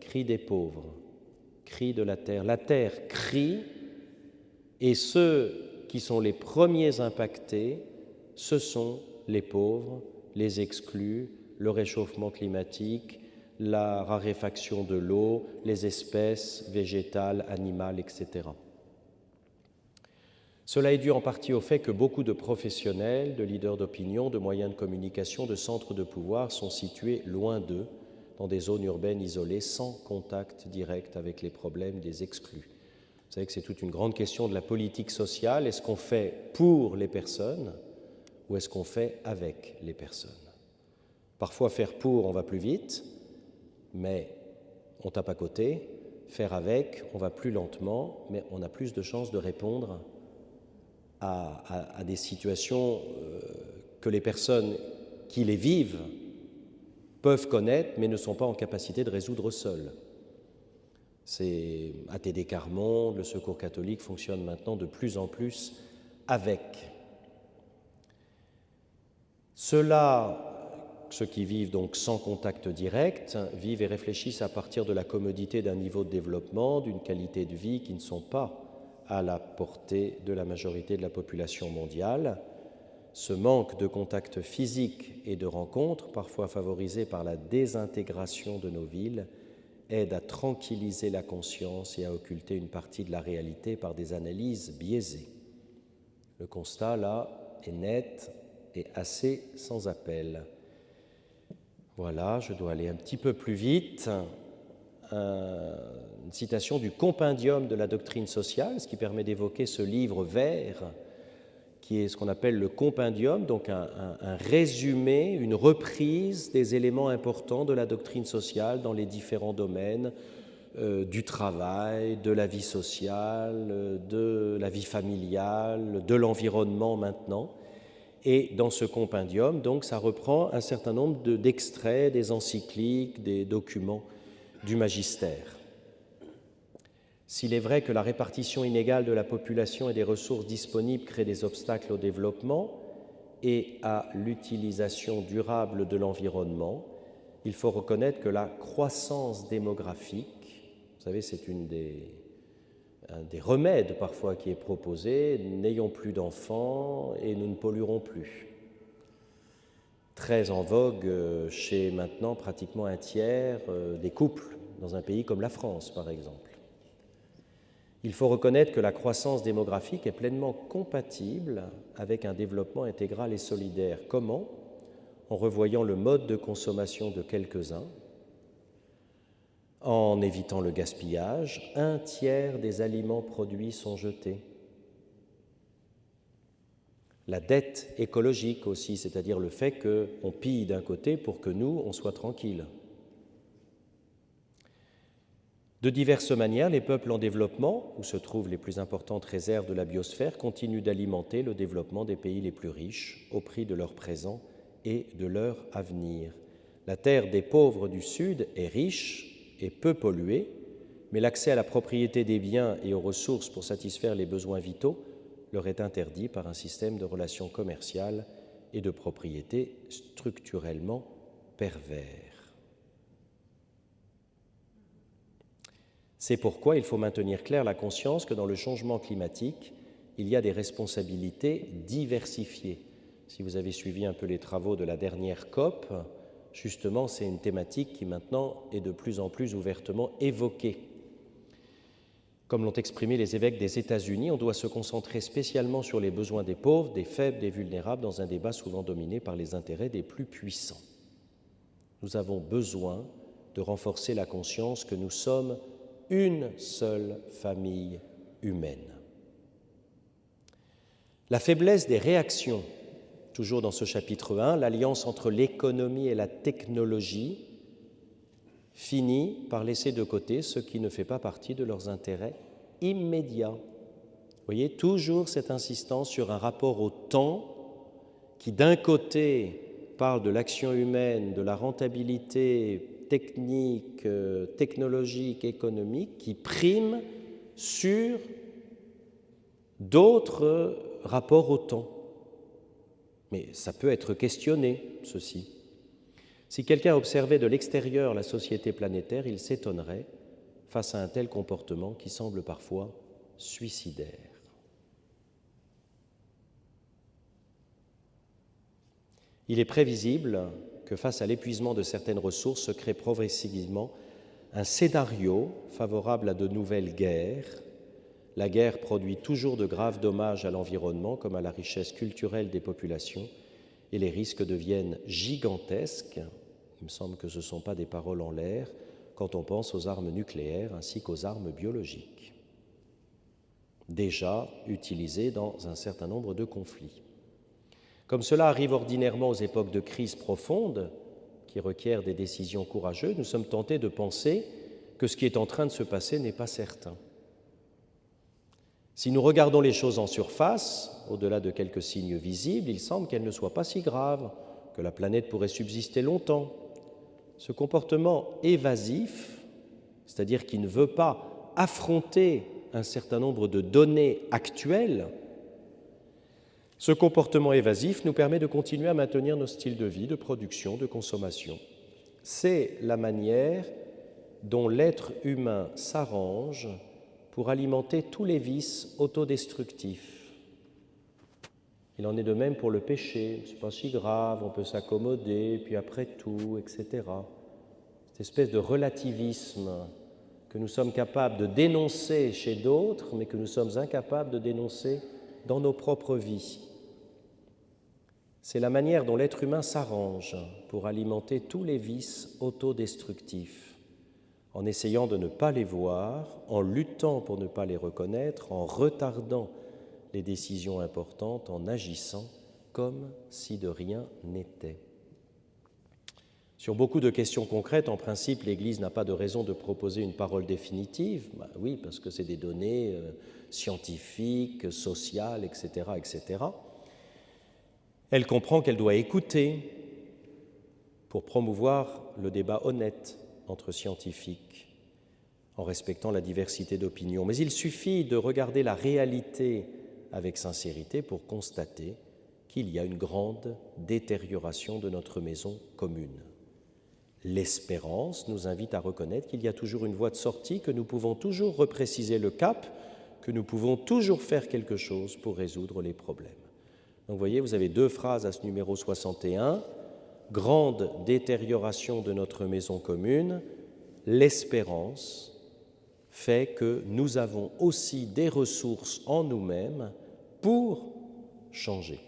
cri des pauvres. Cri de la terre crie, et ceux qui sont les premiers impactés, ce sont les pauvres, les exclus, le réchauffement climatique, la raréfaction de l'eau, les espèces végétales, animales, etc. Cela est dû en partie au fait que beaucoup de professionnels, de leaders d'opinion, de moyens de communication, de centres de pouvoir sont situés loin d'eux, dans des zones urbaines isolées, sans contact direct avec les problèmes des exclus. Vous savez que c'est toute une grande question de la politique sociale. Est-ce qu'on fait pour les personnes ou est-ce qu'on fait avec les personnes? Parfois, faire pour, on va plus vite, mais on tape à côté. Faire avec, on va plus lentement, mais on a plus de chances de répondre à des situations que les personnes qui les vivent peuvent connaître, mais ne sont pas en capacité de résoudre seules. C'est ATD Quart Monde, le Secours catholique fonctionne maintenant de plus en plus avec. Ceux qui vivent donc sans contact direct, vivent et réfléchissent à partir de la commodité d'un niveau de développement, d'une qualité de vie qui ne sont pas à la portée de la majorité de la population mondiale. Ce manque de contact physique et de rencontres, parfois favorisé par la désintégration de nos villes, aide à tranquilliser la conscience et à occulter une partie de la réalité par des analyses biaisées. Le constat, là, est net et assez sans appel. Voilà, je dois aller un petit peu plus vite. Une citation du compendium de la doctrine sociale, ce qui permet d'évoquer ce livre vert qui est ce qu'on appelle le compendium, donc un résumé, une reprise des éléments importants de la doctrine sociale dans les différents domaines du travail, de la vie sociale, de la vie familiale, de l'environnement maintenant. Et dans ce compendium, donc, ça reprend un certain nombre d'extraits des encycliques, des documents du magistère. S'il est vrai que la répartition inégale de la population et des ressources disponibles crée des obstacles au développement et à l'utilisation durable de l'environnement, il faut reconnaître que la croissance démographique, vous savez, c'est un des remèdes parfois qui est proposé, n'ayons plus d'enfants et nous ne polluerons plus. Très en vogue chez maintenant pratiquement un tiers des couples dans un pays comme la France, par exemple. Il faut reconnaître que la croissance démographique est pleinement compatible avec un développement intégral et solidaire. Comment? En revoyant le mode de consommation de quelques-uns, en évitant le gaspillage. 1/3 des aliments produits sont jetés. La dette écologique aussi, c'est-à-dire le fait qu'on pille d'un côté pour que nous, on soit tranquilles. De diverses manières, les peuples en développement, où se trouvent les plus importantes réserves de la biosphère, continuent d'alimenter le développement des pays les plus riches au prix de leur présent et de leur avenir. La terre des pauvres du Sud est riche et peu polluée, mais l'accès à la propriété des biens et aux ressources pour satisfaire les besoins vitaux leur est interdit par un système de relations commerciales et de propriété structurellement pervers. C'est pourquoi il faut maintenir claire la conscience que dans le changement climatique, il y a des responsabilités diversifiées. Si vous avez suivi un peu les travaux de la dernière COP, justement, c'est une thématique qui maintenant est de plus en plus ouvertement évoquée. Comme l'ont exprimé les évêques des États-Unis, on doit se concentrer spécialement sur les besoins des pauvres, des faibles, des vulnérables, dans un débat souvent dominé par les intérêts des plus puissants. Nous avons besoin de renforcer la conscience que nous sommes une seule famille humaine. La faiblesse des réactions, toujours dans ce chapitre 1, l'alliance entre l'économie et la technologie, finit par laisser de côté ce qui ne fait pas partie de leurs intérêts immédiats. Vous voyez, toujours cette insistance sur un rapport au temps qui, d'un côté, parle de l'action humaine, de la rentabilité technique, technologique, économique, qui prime sur d'autres rapports au temps. Mais ça peut être questionné, ceci. Si quelqu'un observait de l'extérieur la société planétaire, il s'étonnerait face à un tel comportement qui semble parfois suicidaire. Il est prévisible que face à l'épuisement de certaines ressources se crée progressivement un scénario favorable à de nouvelles guerres. La guerre produit toujours de graves dommages à l'environnement comme à la richesse culturelle des populations et les risques deviennent gigantesques. Il me semble que ce ne sont pas des paroles en l'air quand on pense aux armes nucléaires ainsi qu'aux armes biologiques, déjà utilisées dans un certain nombre de conflits. Comme cela arrive ordinairement aux époques de crise profonde, qui requièrent des décisions courageuses, nous sommes tentés de penser que ce qui est en train de se passer n'est pas certain. Si nous regardons les choses en surface, au-delà de quelques signes visibles, il semble qu'elles ne soient pas si graves, que la planète pourrait subsister longtemps. Ce comportement évasif, c'est-à-dire qui ne veut pas affronter un certain nombre de données actuelles, ce comportement évasif nous permet de continuer à maintenir nos styles de vie, de production, de consommation. C'est la manière dont l'être humain s'arrange pour alimenter tous les vices autodestructifs. Il en est de même pour le péché. Ce n'est pas si grave, on peut s'accommoder, puis après tout, etc. Cette espèce de relativisme que nous sommes capables de dénoncer chez d'autres, mais que nous sommes incapables de dénoncer dans nos propres vies. C'est la manière dont l'être humain s'arrange pour alimenter tous les vices autodestructifs, en essayant de ne pas les voir, en luttant pour ne pas les reconnaître, en retardant les décisions importantes, en agissant comme si de rien n'était. Sur beaucoup de questions concrètes, en principe, l'Église n'a pas de raison de proposer une parole définitive. Oui, parce que c'est des données scientifiques, sociales, etc., etc. Elle comprend qu'elle doit écouter pour promouvoir le débat honnête entre scientifiques, en respectant la diversité d'opinions. Mais il suffit de regarder la réalité avec sincérité pour constater qu'il y a une grande détérioration de notre maison commune. L'espérance nous invite à reconnaître qu'il y a toujours une voie de sortie, que nous pouvons toujours repréciser le cap, que nous pouvons toujours faire quelque chose pour résoudre les problèmes. Donc vous voyez, vous avez deux phrases à ce numéro 61. Grande détérioration de notre maison commune, l'espérance fait que nous avons aussi des ressources en nous-mêmes pour changer.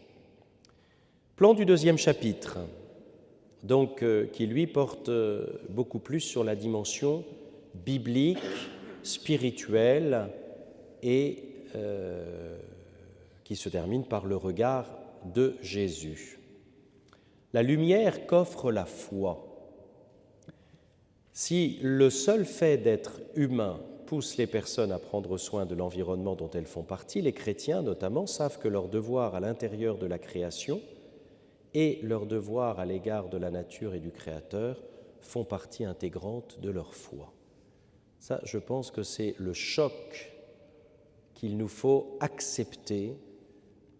Plan du deuxième chapitre, donc, qui lui porte beaucoup plus sur la dimension biblique, spirituelle et qui se termine par le regard de Jésus. La lumière qu'offre la foi. Si le seul fait d'être humain pousse les personnes à prendre soin de l'environnement dont elles font partie, les chrétiens notamment savent que leur devoir à l'intérieur de la création et leur devoir à l'égard de la nature et du Créateur font partie intégrante de leur foi. Ça, je pense que c'est le choc qu'il nous faut accepter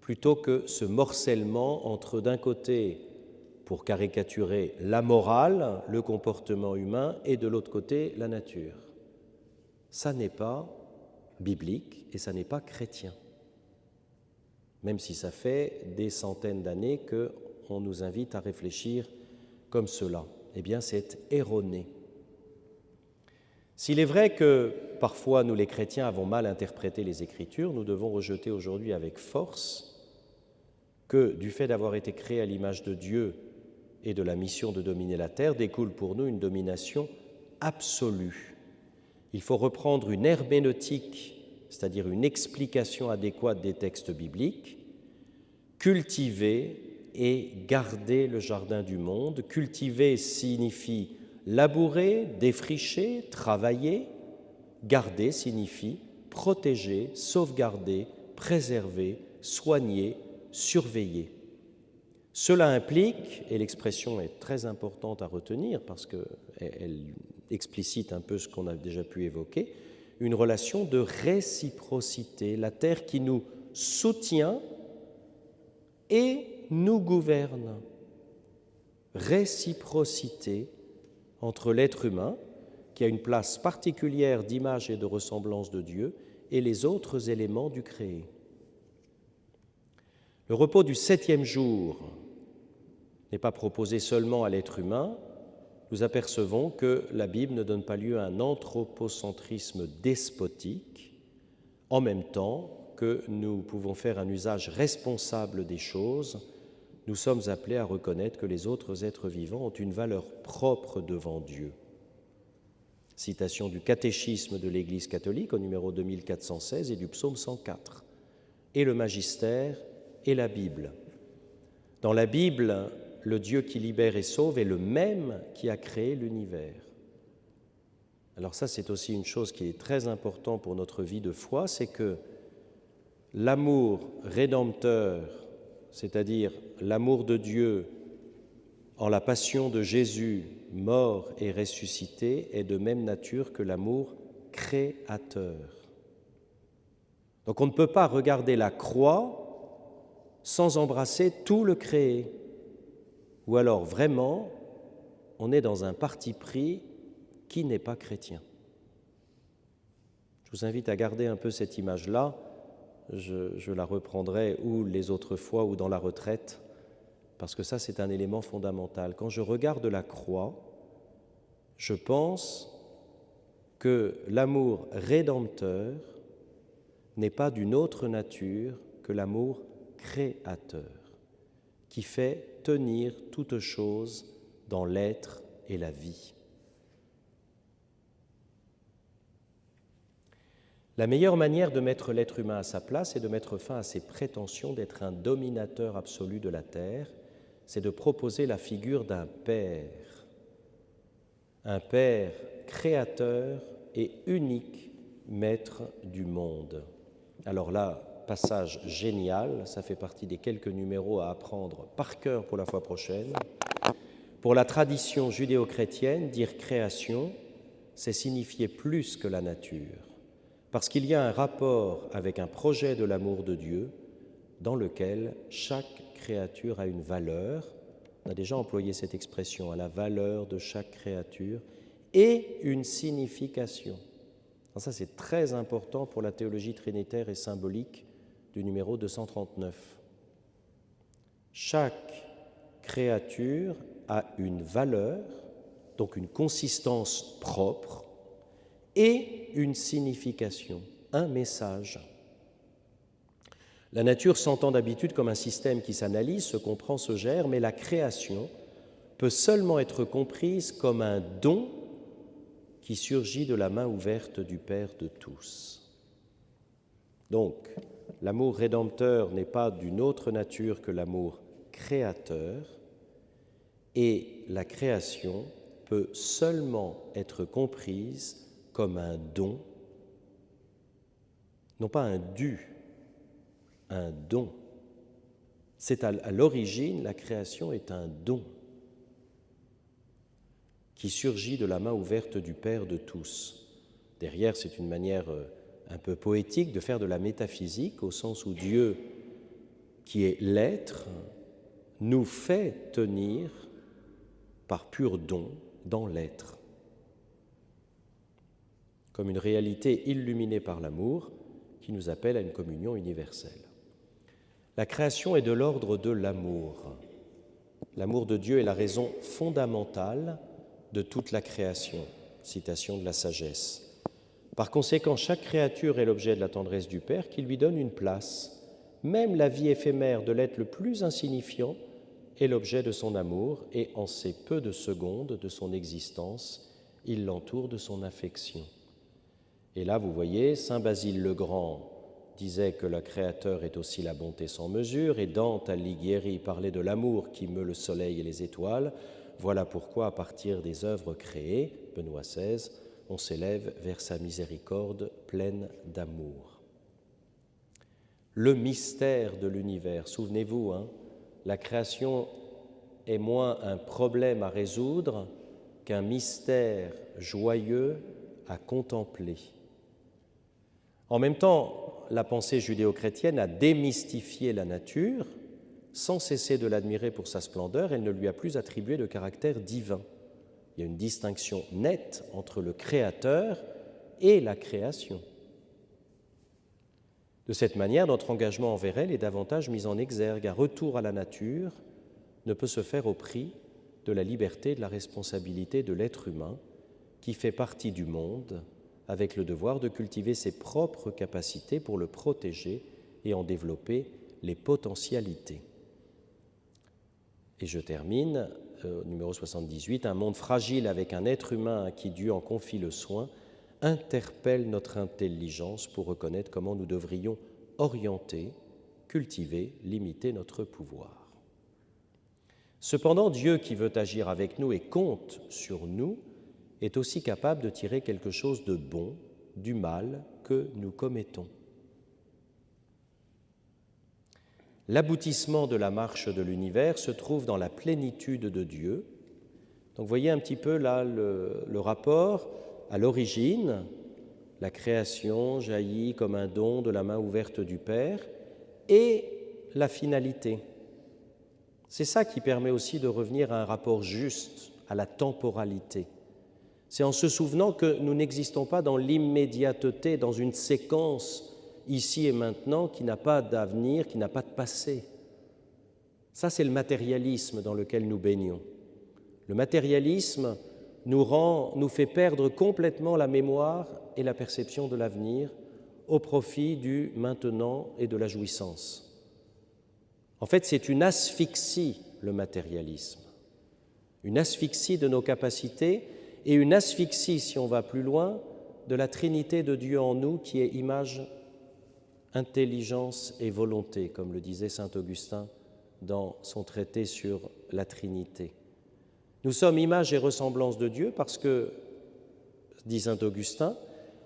plutôt que ce morcellement entre, d'un côté, pour caricaturer la morale, le comportement humain, et de l'autre côté, la nature. Ça n'est pas biblique et ça n'est pas chrétien. Même si ça fait des centaines d'années qu'on nous invite à réfléchir comme cela, eh bien c'est erroné. S'il est vrai que parfois nous les chrétiens avons mal interprété les Écritures, nous devons rejeter aujourd'hui avec force que du fait d'avoir été créés à l'image de Dieu et de la mission de dominer la terre, découle pour nous une domination absolue. Il faut reprendre une herméneutique, c'est-à-dire une explication adéquate des textes bibliques, cultiver et garder le jardin du monde. Cultiver signifie labourer, défricher, travailler. Garder signifie protéger, sauvegarder, préserver, soigner, surveiller. Cela implique, et l'expression est très importante à retenir parce qu'elle explicite un peu ce qu'on a déjà pu évoquer, une relation de réciprocité, la terre qui nous soutient et nous gouverne. Réciprocité entre l'être humain, qui a une place particulière d'image et de ressemblance de Dieu, et les autres éléments du créé. Le repos du 7e jour n'est pas proposé seulement à l'être humain. Nous apercevons que la Bible ne donne pas lieu à un anthropocentrisme despotique, en même temps que nous pouvons faire un usage responsable des choses. Nous sommes appelés à reconnaître que les autres êtres vivants ont une valeur propre devant Dieu. Citation du catéchisme de l'Église catholique au numéro 2416 et du psaume 104. Et le magistère et la Bible. Dans la Bible, le Dieu qui libère et sauve est le même qui a créé l'univers. Alors ça, c'est aussi une chose qui est très importante pour notre vie de foi, c'est que l'amour rédempteur, c'est-à-dire l'amour de Dieu en la passion de Jésus, mort et ressuscité, est de même nature que l'amour créateur. Donc on ne peut pas regarder la croix sans embrasser tout le créé. Ou alors vraiment, on est dans un parti pris qui n'est pas chrétien. Je vous invite à garder un peu cette image-là. Je la reprendrai ou les autres fois ou dans la retraite, parce que ça, c'est un élément fondamental. Quand je regarde la croix, je pense que l'amour rédempteur n'est pas d'une autre nature que l'amour créateur, qui fait tenir toute chose dans l'être et la vie. La meilleure manière de mettre l'être humain à sa place et de mettre fin à ses prétentions d'être un dominateur absolu de la terre, c'est de proposer la figure d'un père créateur et unique maître du monde. Alors là, passage génial, ça fait partie des quelques numéros à apprendre par cœur pour la fois prochaine. Pour la tradition judéo-chrétienne, dire création, c'est signifier plus que la nature, parce qu'il y a un rapport avec un projet de l'amour de Dieu dans lequel chaque créature a une valeur. On a déjà employé cette expression, à la valeur de chaque créature, et une signification. Alors ça, c'est très important pour la théologie trinitaire et symbolique du numéro 239. Chaque créature a une valeur, donc une consistance propre, et une signification, un message. La nature s'entend d'habitude comme un système qui s'analyse, se comprend, se gère, mais la création peut seulement être comprise comme un don qui surgit de la main ouverte du Père de tous. Donc, l'amour rédempteur n'est pas d'une autre nature que l'amour créateur, et la création peut seulement être comprise comme un don, non pas un dû, un don. C'est à l'origine, la création est un don qui surgit de la main ouverte du Père de tous. Derrière, c'est une manière un peu poétique de faire de la métaphysique, au sens où Dieu, qui est l'être, nous fait tenir par pur don dans l'être, comme une réalité illuminée par l'amour qui nous appelle à une communion universelle. La création est de l'ordre de l'amour. L'amour de Dieu est la raison fondamentale de toute la création. Citation de la sagesse. Par conséquent, chaque créature est l'objet de la tendresse du Père qui lui donne une place. Même la vie éphémère de l'être le plus insignifiant est l'objet de son amour et en ces peu de secondes de son existence, il l'entoure de son affection. Et là, vous voyez, saint Basile le Grand disait que le Créateur est aussi la bonté sans mesure, et Dante Alighieri parlait de l'amour qui meut le soleil et les étoiles. Voilà pourquoi, à partir des œuvres créées, Benoît XVI, on s'élève vers sa miséricorde pleine d'amour. Le mystère de l'univers, souvenez-vous, la création est moins un problème à résoudre qu'un mystère joyeux à contempler. En même temps, la pensée judéo-chrétienne a démystifié la nature. Sans cesser de l'admirer pour sa splendeur, elle ne lui a plus attribué de caractère divin. Il y a une distinction nette entre le Créateur et la création. De cette manière, notre engagement envers elle est davantage mis en exergue. Un retour à la nature ne peut se faire au prix de la liberté et de la responsabilité de l'être humain qui fait partie du monde, avec le devoir de cultiver ses propres capacités pour le protéger et en développer les potentialités. Et je termine, numéro 78, un monde fragile avec un être humain à qui Dieu en confie le soin interpelle notre intelligence pour reconnaître comment nous devrions orienter, cultiver, limiter notre pouvoir. Cependant, Dieu qui veut agir avec nous et compte sur nous est aussi capable de tirer quelque chose de bon du mal que nous commettons. L'aboutissement de la marche de l'univers se trouve dans la plénitude de Dieu. Donc vous voyez un petit peu là le rapport à l'origine. La création jaillit comme un don de la main ouverte du Père et la finalité. C'est ça qui permet aussi de revenir à un rapport juste, à la temporalité. C'est en se souvenant que nous n'existons pas dans l'immédiateté, dans une séquence ici et maintenant qui n'a pas d'avenir, qui n'a pas de passé. Ça, c'est le matérialisme dans lequel nous baignons. Le matérialisme nous fait perdre complètement la mémoire et la perception de l'avenir au profit du maintenant et de la jouissance. En fait, c'est une asphyxie, le matérialisme. Une asphyxie de nos capacités et une asphyxie, si on va plus loin, de la Trinité de Dieu en nous qui est image, intelligence et volonté, comme le disait saint Augustin dans son traité sur la Trinité. Nous sommes image et ressemblance de Dieu parce que, dit saint Augustin,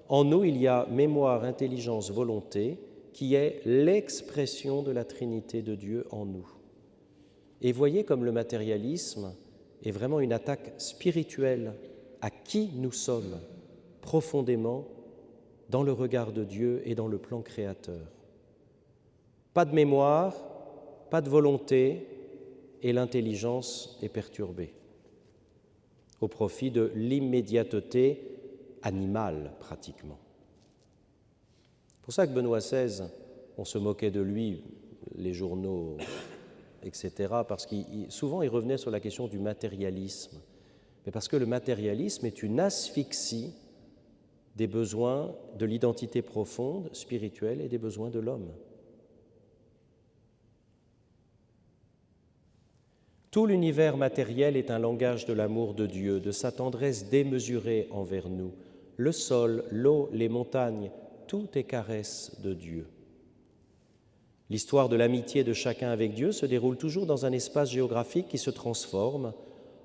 en nous il y a mémoire, intelligence, volonté, qui est l'expression de la Trinité de Dieu en nous. Et voyez comme le matérialisme est vraiment une attaque spirituelle à qui nous sommes profondément dans le regard de Dieu et dans le plan créateur. Pas de mémoire, pas de volonté, et l'intelligence est perturbée au profit de l'immédiateté animale pratiquement. C'est pour ça que Benoît XVI, on se moquait de lui, les journaux, etc., parce qu'il souvent il revenait sur la question du matérialisme, mais parce que le matérialisme est une asphyxie des besoins de l'identité profonde, spirituelle et des besoins de l'homme. Tout l'univers matériel est un langage de l'amour de Dieu, de sa tendresse démesurée envers nous. Le sol, l'eau, les montagnes, tout est caresse de Dieu. L'histoire de l'amitié de chacun avec Dieu se déroule toujours dans un espace géographique qui se transforme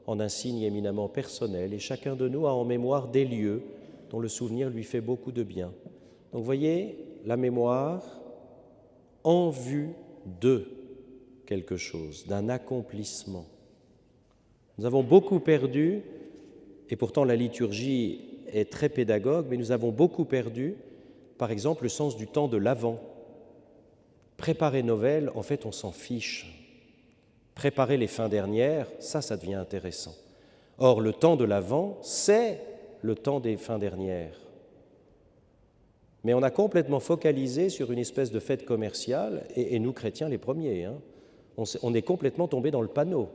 en un signe éminemment personnel, et chacun de nous a en mémoire des lieux dont le souvenir lui fait beaucoup de bien. Donc voyez, la mémoire en vue de quelque chose, d'un accomplissement. Nous avons beaucoup perdu, et pourtant la liturgie est très pédagogue, mais nous avons beaucoup perdu, par exemple, le sens du temps de l'Avent. Préparer Noël, en fait, on s'en fiche. Préparer les fins dernières, ça devient intéressant. Or, le temps de l'Avent, c'est le temps des fins dernières. Mais on a complètement focalisé sur une espèce de fête commerciale, et nous, chrétiens, les premiers, on est complètement tombé dans le panneau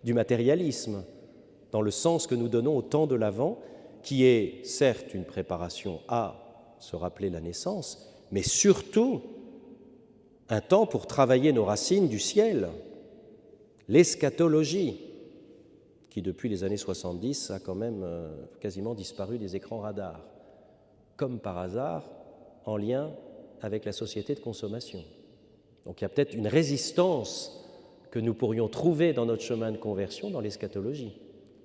du matérialisme, dans le sens que nous donnons au temps de l'Avent, qui est certes une préparation à se rappeler la naissance, mais surtout un temps pour travailler nos racines du ciel, l'eschatologie, qui depuis les années 70 a quand même quasiment disparu des écrans radars, comme par hasard en lien avec la société de consommation. Donc il y a peut-être une résistance que nous pourrions trouver dans notre chemin de conversion dans l'eschatologie.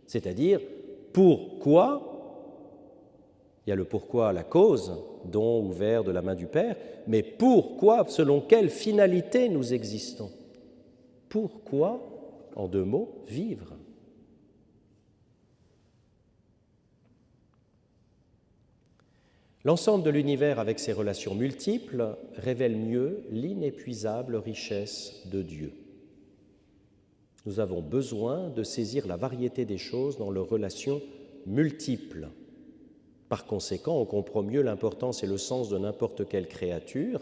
C'est-à-dire, pourquoi, il y a le pourquoi, la cause, don ouvert de la main du Père, mais pourquoi, selon quelle finalité nous existons? Pourquoi, en 2 mots, vivre? L'ensemble de l'univers avec ses relations multiples révèle mieux l'inépuisable richesse de Dieu. Nous avons besoin de saisir la variété des choses dans leurs relations multiples. Par conséquent, on comprend mieux l'importance et le sens de n'importe quelle créature,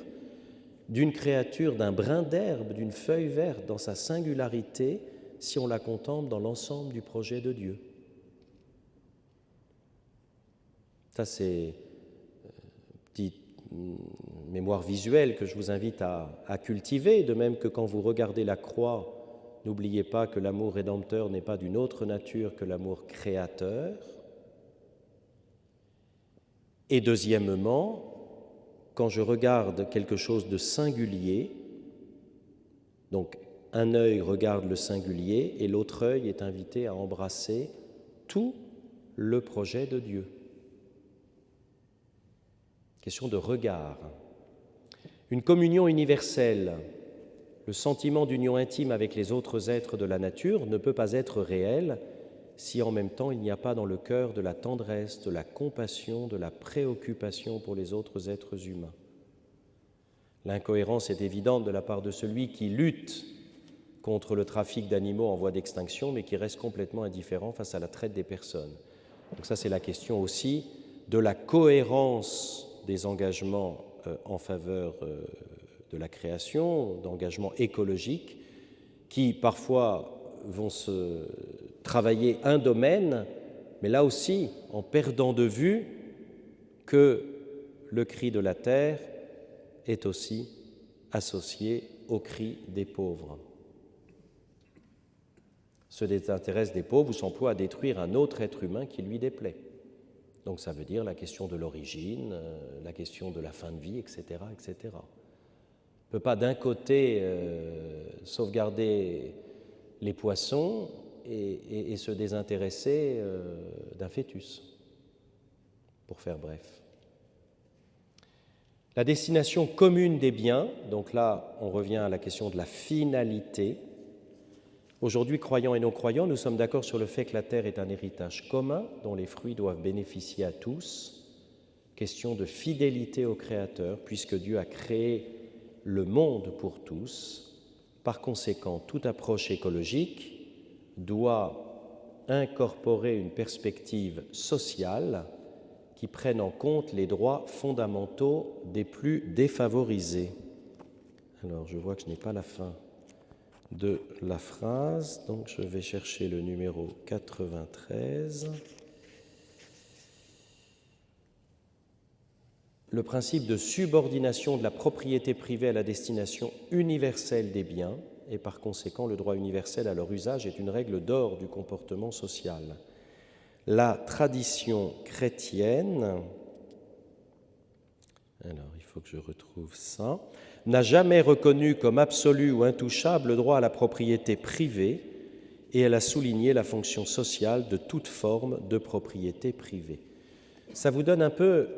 d'une créature d'un brin d'herbe, d'une feuille verte dans sa singularité, si on la contemple dans l'ensemble du projet de Dieu. Ça, c'est petite mémoire visuelle que je vous invite à cultiver, de même que quand vous regardez la croix, n'oubliez pas que l'amour rédempteur n'est pas d'une autre nature que l'amour créateur. Et deuxièmement, quand je regarde quelque chose de singulier, donc un œil regarde le singulier et l'autre œil est invité à embrasser tout le projet de Dieu. Question de regard. Une communion universelle, le sentiment d'union intime avec les autres êtres de la nature ne peut pas être réel si en même temps il n'y a pas dans le cœur de la tendresse, de la compassion, de la préoccupation pour les autres êtres humains. L'incohérence est évidente de la part de celui qui lutte contre le trafic d'animaux en voie d'extinction, mais qui reste complètement indifférent face à la traite des personnes. Donc ça, c'est la question aussi de la cohérence des engagements en faveur de la création, d'engagements écologiques, qui parfois vont se travailler un domaine, mais là aussi en perdant de vue que le cri de la terre est aussi associé au cri des pauvres. Se désintéresse des pauvres ou s'emploie à détruire un autre être humain qui lui déplaît. Donc ça veut dire la question de l'origine, la question de la fin de vie, etc., etc. On ne peut pas d'un côté sauvegarder les poissons et se désintéresser d'un fœtus, pour faire bref. La destination commune des biens, donc là on revient à la question de la finalité. Aujourd'hui, croyants et non-croyants, nous sommes d'accord sur le fait que la terre est un héritage commun dont les fruits doivent bénéficier à tous. Question de fidélité au Créateur, puisque Dieu a créé le monde pour tous. Par conséquent, toute approche écologique doit incorporer une perspective sociale qui prenne en compte les droits fondamentaux des plus défavorisés. Alors, je vois que je n'ai pas la fin de la phrase, donc je vais chercher le numéro 93. Le principe de subordination de la propriété privée à la destination universelle des biens, et par conséquent le droit universel à leur usage est une règle d'or du comportement social. La tradition chrétienne, alors il faut que je retrouve ça, n'a jamais reconnu comme absolu ou intouchable le droit à la propriété privée et elle a souligné la fonction sociale de toute forme de propriété privée. Ça vous donne un peu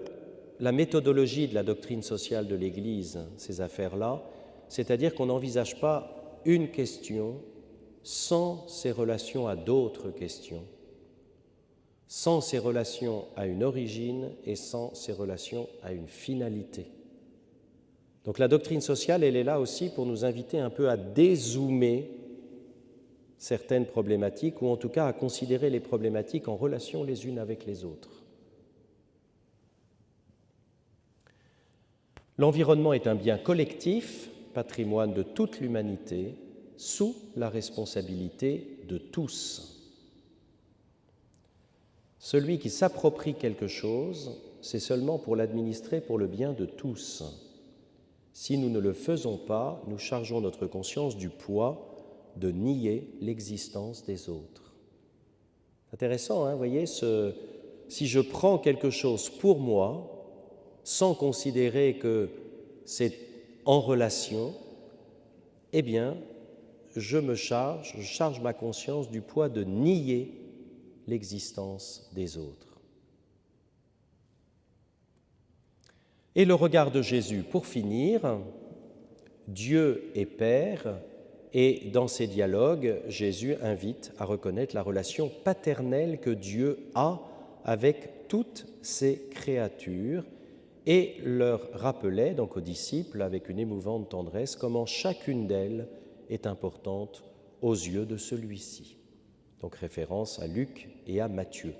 la méthodologie de la doctrine sociale de l'Église, ces affaires-là, c'est-à-dire qu'on n'envisage pas une question sans ses relations à d'autres questions, sans ses relations à une origine et sans ses relations à une finalité. Donc la doctrine sociale, elle est là aussi pour nous inviter un peu à dézoomer certaines problématiques, ou en tout cas à considérer les problématiques en relation les unes avec les autres. L'environnement est un bien collectif, patrimoine de toute l'humanité, sous la responsabilité de tous. Celui qui s'approprie quelque chose, c'est seulement pour l'administrer pour le bien de tous. Si nous ne le faisons pas, nous chargeons notre conscience du poids de nier l'existence des autres. Intéressant, hein, vous voyez, si je prends quelque chose pour moi, sans considérer que c'est en relation, eh bien, je charge ma conscience du poids de nier l'existence des autres. Et le regard de Jésus, pour finir, Dieu est Père, et dans ces dialogues, Jésus invite à reconnaître la relation paternelle que Dieu a avec toutes ses créatures et leur rappelait donc aux disciples avec une émouvante tendresse comment chacune d'elles est importante aux yeux de celui-ci. Donc référence à Luc et à Matthieu.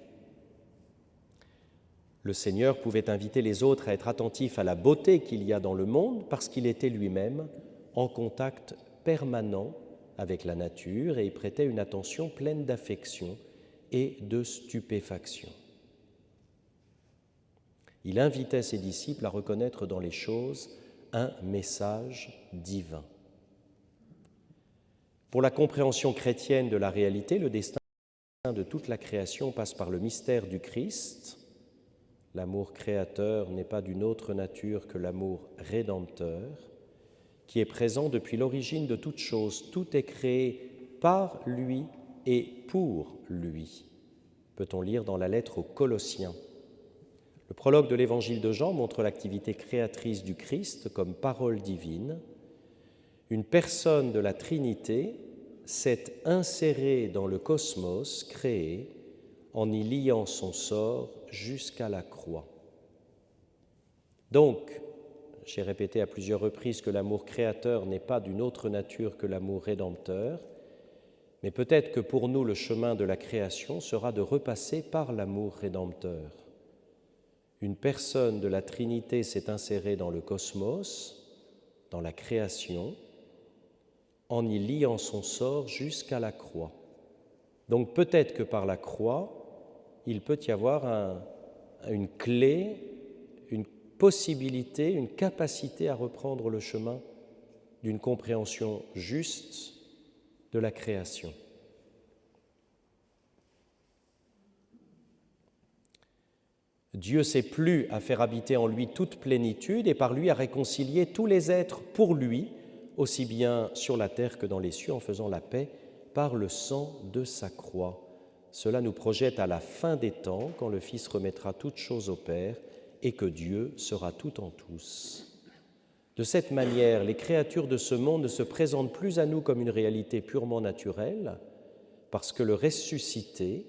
Le Seigneur pouvait inviter les autres à être attentifs à la beauté qu'il y a dans le monde parce qu'il était lui-même en contact permanent avec la nature et y prêtait une attention pleine d'affection et de stupéfaction. Il invitait ses disciples à reconnaître dans les choses un message divin. Pour la compréhension chrétienne de la réalité, le destin de toute la création passe par le mystère du Christ. L'amour créateur n'est pas d'une autre nature que l'amour rédempteur, qui est présent depuis l'origine de toute chose. Tout est créé par lui et pour lui, peut-on lire dans la lettre aux Colossiens. Le prologue de l'évangile de Jean montre l'activité créatrice du Christ comme parole divine. Une personne de la Trinité s'est insérée dans le cosmos créé en y liant son sort jusqu'à la croix. Donc, j'ai répété à plusieurs reprises que l'amour créateur n'est pas d'une autre nature que l'amour rédempteur, mais peut-être que pour nous, le chemin de la création sera de repasser par l'amour rédempteur. Une personne de la Trinité s'est insérée dans le cosmos, dans la création, en y liant son sort jusqu'à la croix. Donc peut-être que par la croix, il peut y avoir une clé, une possibilité, une capacité à reprendre le chemin d'une compréhension juste de la création. Dieu s'est plu à faire habiter en lui toute plénitude et par lui à réconcilier tous les êtres pour lui, aussi bien sur la terre que dans les cieux, en faisant la paix par le sang de sa croix. Cela nous projette à la fin des temps, quand le Fils remettra toutes choses au Père et que Dieu sera tout en tous. De cette manière, les créatures de ce monde ne se présentent plus à nous comme une réalité purement naturelle, parce que le ressuscité,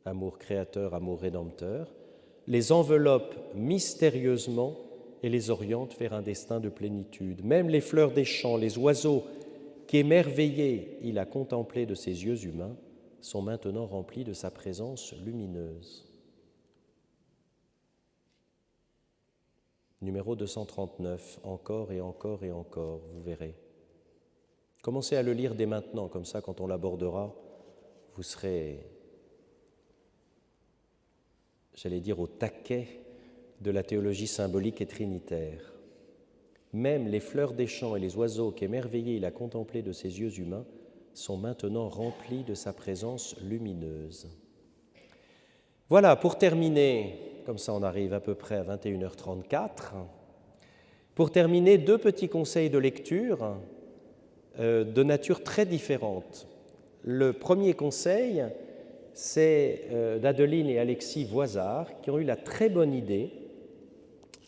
amour créateur, amour rédempteur, les enveloppe mystérieusement et les oriente vers un destin de plénitude. Même les fleurs des champs, les oiseaux qu'émerveillés il a contemplés de ses yeux humains, sont maintenant remplis de sa présence lumineuse. Numéro 239, encore et encore et encore, vous verrez. Commencez à le lire dès maintenant, comme ça, quand on l'abordera, vous serez, j'allais dire, au taquet de la théologie symbolique et trinitaire. Même les fleurs des champs et les oiseaux qu'émerveillés il a contemplés de ses yeux humains sont maintenant remplis de sa présence lumineuse. Voilà, pour terminer, comme ça on arrive à peu près à 21h34, pour terminer, deux petits conseils de lecture de nature très différente. Le premier conseil, c'est d'Adeline et Alexis Voisard qui ont eu la très bonne idée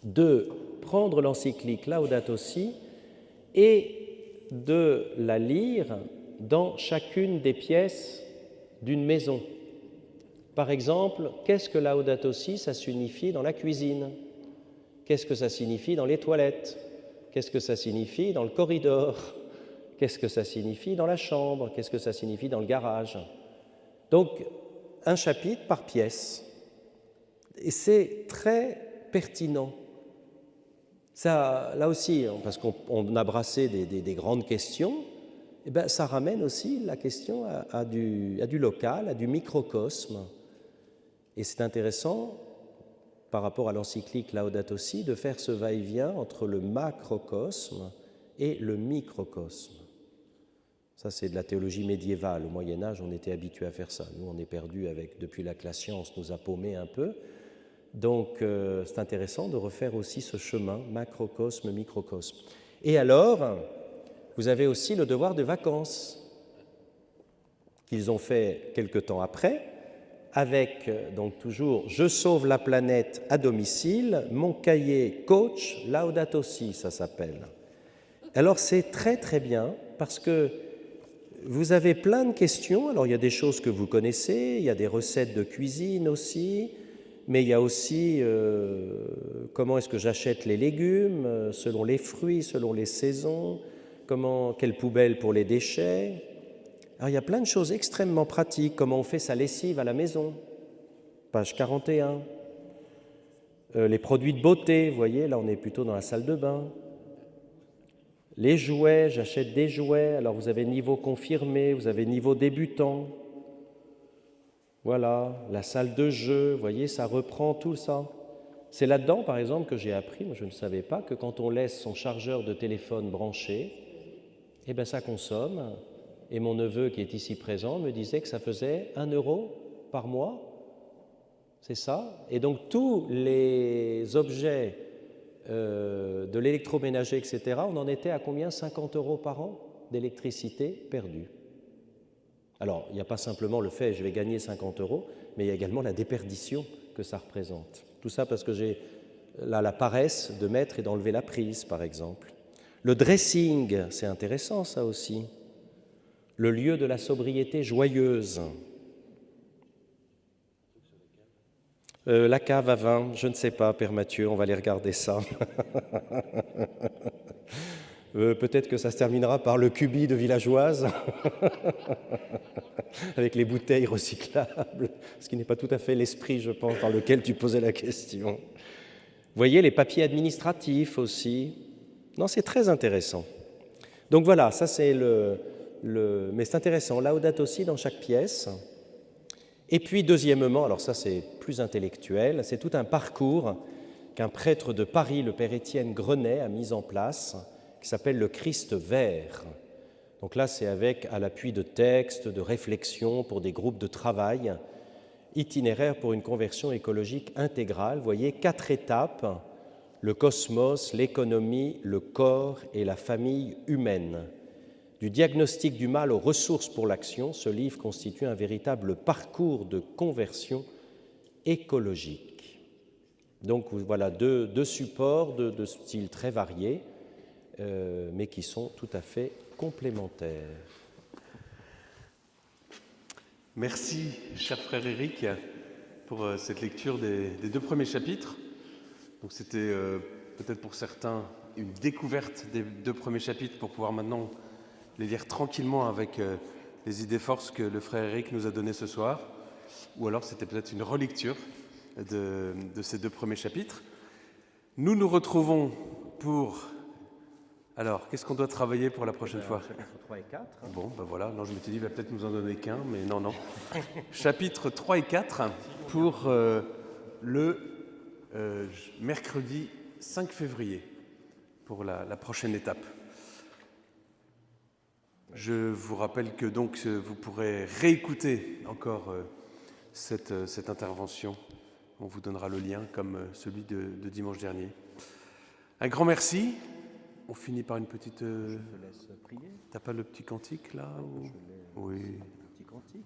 de prendre l'encyclique Laudato Si et de la lire dans chacune des pièces d'une maison. Par exemple, qu'est-ce que Laudato Si, ça signifie dans la cuisine? Qu'est-ce que ça signifie dans les toilettes? Qu'est-ce que ça signifie dans le corridor? Qu'est-ce que ça signifie dans la chambre? Qu'est-ce que ça signifie dans le garage? Donc, un chapitre par pièce. Et c'est très pertinent. Ça, là aussi, parce qu'on a brassé des grandes questions, eh bien, ça ramène aussi la question à du local, à du microcosme. Et c'est intéressant, par rapport à l'encyclique Laudato Si, de faire ce va-et-vient entre le macrocosme et le microcosme. Ça, c'est de la théologie médiévale. Au Moyen-Âge, on était habitué à faire ça. Nous, on est perdus depuis la classe science nous a paumés un peu. Donc, c'est intéressant de refaire aussi ce chemin, macrocosme, microcosme. Et alors, vous avez aussi le devoir de vacances qu'ils ont fait quelque temps après, avec donc toujours « Je sauve la planète à domicile », mon cahier coach, Laudato Si, ça s'appelle. Alors c'est très très bien parce que vous avez plein de questions. Alors il y a des choses que vous connaissez, il y a des recettes de cuisine aussi, mais il y a aussi comment est-ce que j'achète les légumes, selon les fruits, selon les saisons, quelle poubelle pour les déchets. Alors il y a plein de choses extrêmement pratiques, comment on fait sa lessive à la maison, page 41. Les produits de beauté, vous voyez, là on est plutôt dans la salle de bain. Les jouets, j'achète des jouets, alors vous avez niveau confirmé, vous avez niveau débutant. Voilà, la salle de jeu, vous voyez, ça reprend tout ça. C'est là-dedans, par exemple, que j'ai appris, moi je ne savais pas, que quand on laisse son chargeur de téléphone branché, eh bien ça consomme. Et mon neveu, qui est ici présent, me disait que ça faisait 1 € par mois. C'est ça. Et donc tous les objets de l'électroménager, etc., on en était à combien? 50 € par an d'électricité perdue. Alors, il n'y a pas simplement le fait « je vais gagner 50 €, mais il y a également la déperdition que ça représente. Tout ça parce que j'ai là la paresse de mettre et d'enlever la prise, par exemple. Le dressing, c'est intéressant ça aussi. Le lieu de la sobriété joyeuse. La cave à vin, je ne sais pas, Père Mathieu, on va aller regarder ça. Peut-être que ça se terminera par le cubi de villageoise, avec les bouteilles recyclables, ce qui n'est pas tout à fait l'esprit, je pense, dans lequel tu posais la question. Vous voyez, les papiers administratifs aussi. Non, c'est très intéressant. Donc voilà, ça c'est mais c'est intéressant, Laudato Si dans chaque pièce. Et puis deuxièmement, alors ça c'est plus intellectuel, c'est tout un parcours qu'un prêtre de Paris, le père Étienne Grenet, a mis en place, qui s'appelle le Christ vert. Donc là c'est avec, à l'appui de textes, de réflexions pour des groupes de travail, itinéraire pour une conversion écologique intégrale. Vous voyez, 4 étapes, le cosmos, l'économie, le corps et la famille humaine. Du diagnostic du mal aux ressources pour l'action, ce livre constitue un véritable parcours de conversion écologique. Donc voilà deux supports de styles très variés, mais qui sont tout à fait complémentaires. Merci, cher frère Éric, pour cette lecture des 2 premiers chapitres. Donc c'était peut-être pour certains une découverte des 2 premiers chapitres pour pouvoir maintenant les lire tranquillement avec les idées forces que le frère Éric nous a données ce soir. Ou alors c'était peut-être une relecture de ces 2 premiers chapitres. Nous nous retrouvons pour... Alors, qu'est-ce qu'on doit travailler pour la prochaine fois? Chapitre 3 et 4. Bon, ben voilà, non, je m'étais dit, il va peut-être nous en donner qu'un, mais non. Chapitres 3 et 4 pour le mercredi 5 février, pour la prochaine étape. Je vous rappelle que donc vous pourrez réécouter encore cette intervention. On vous donnera le lien comme celui de dimanche dernier. Un grand merci. On finit par une petite... Je te laisse prier. T'as pas le petit cantique là ou... Oui. Un petit cantique.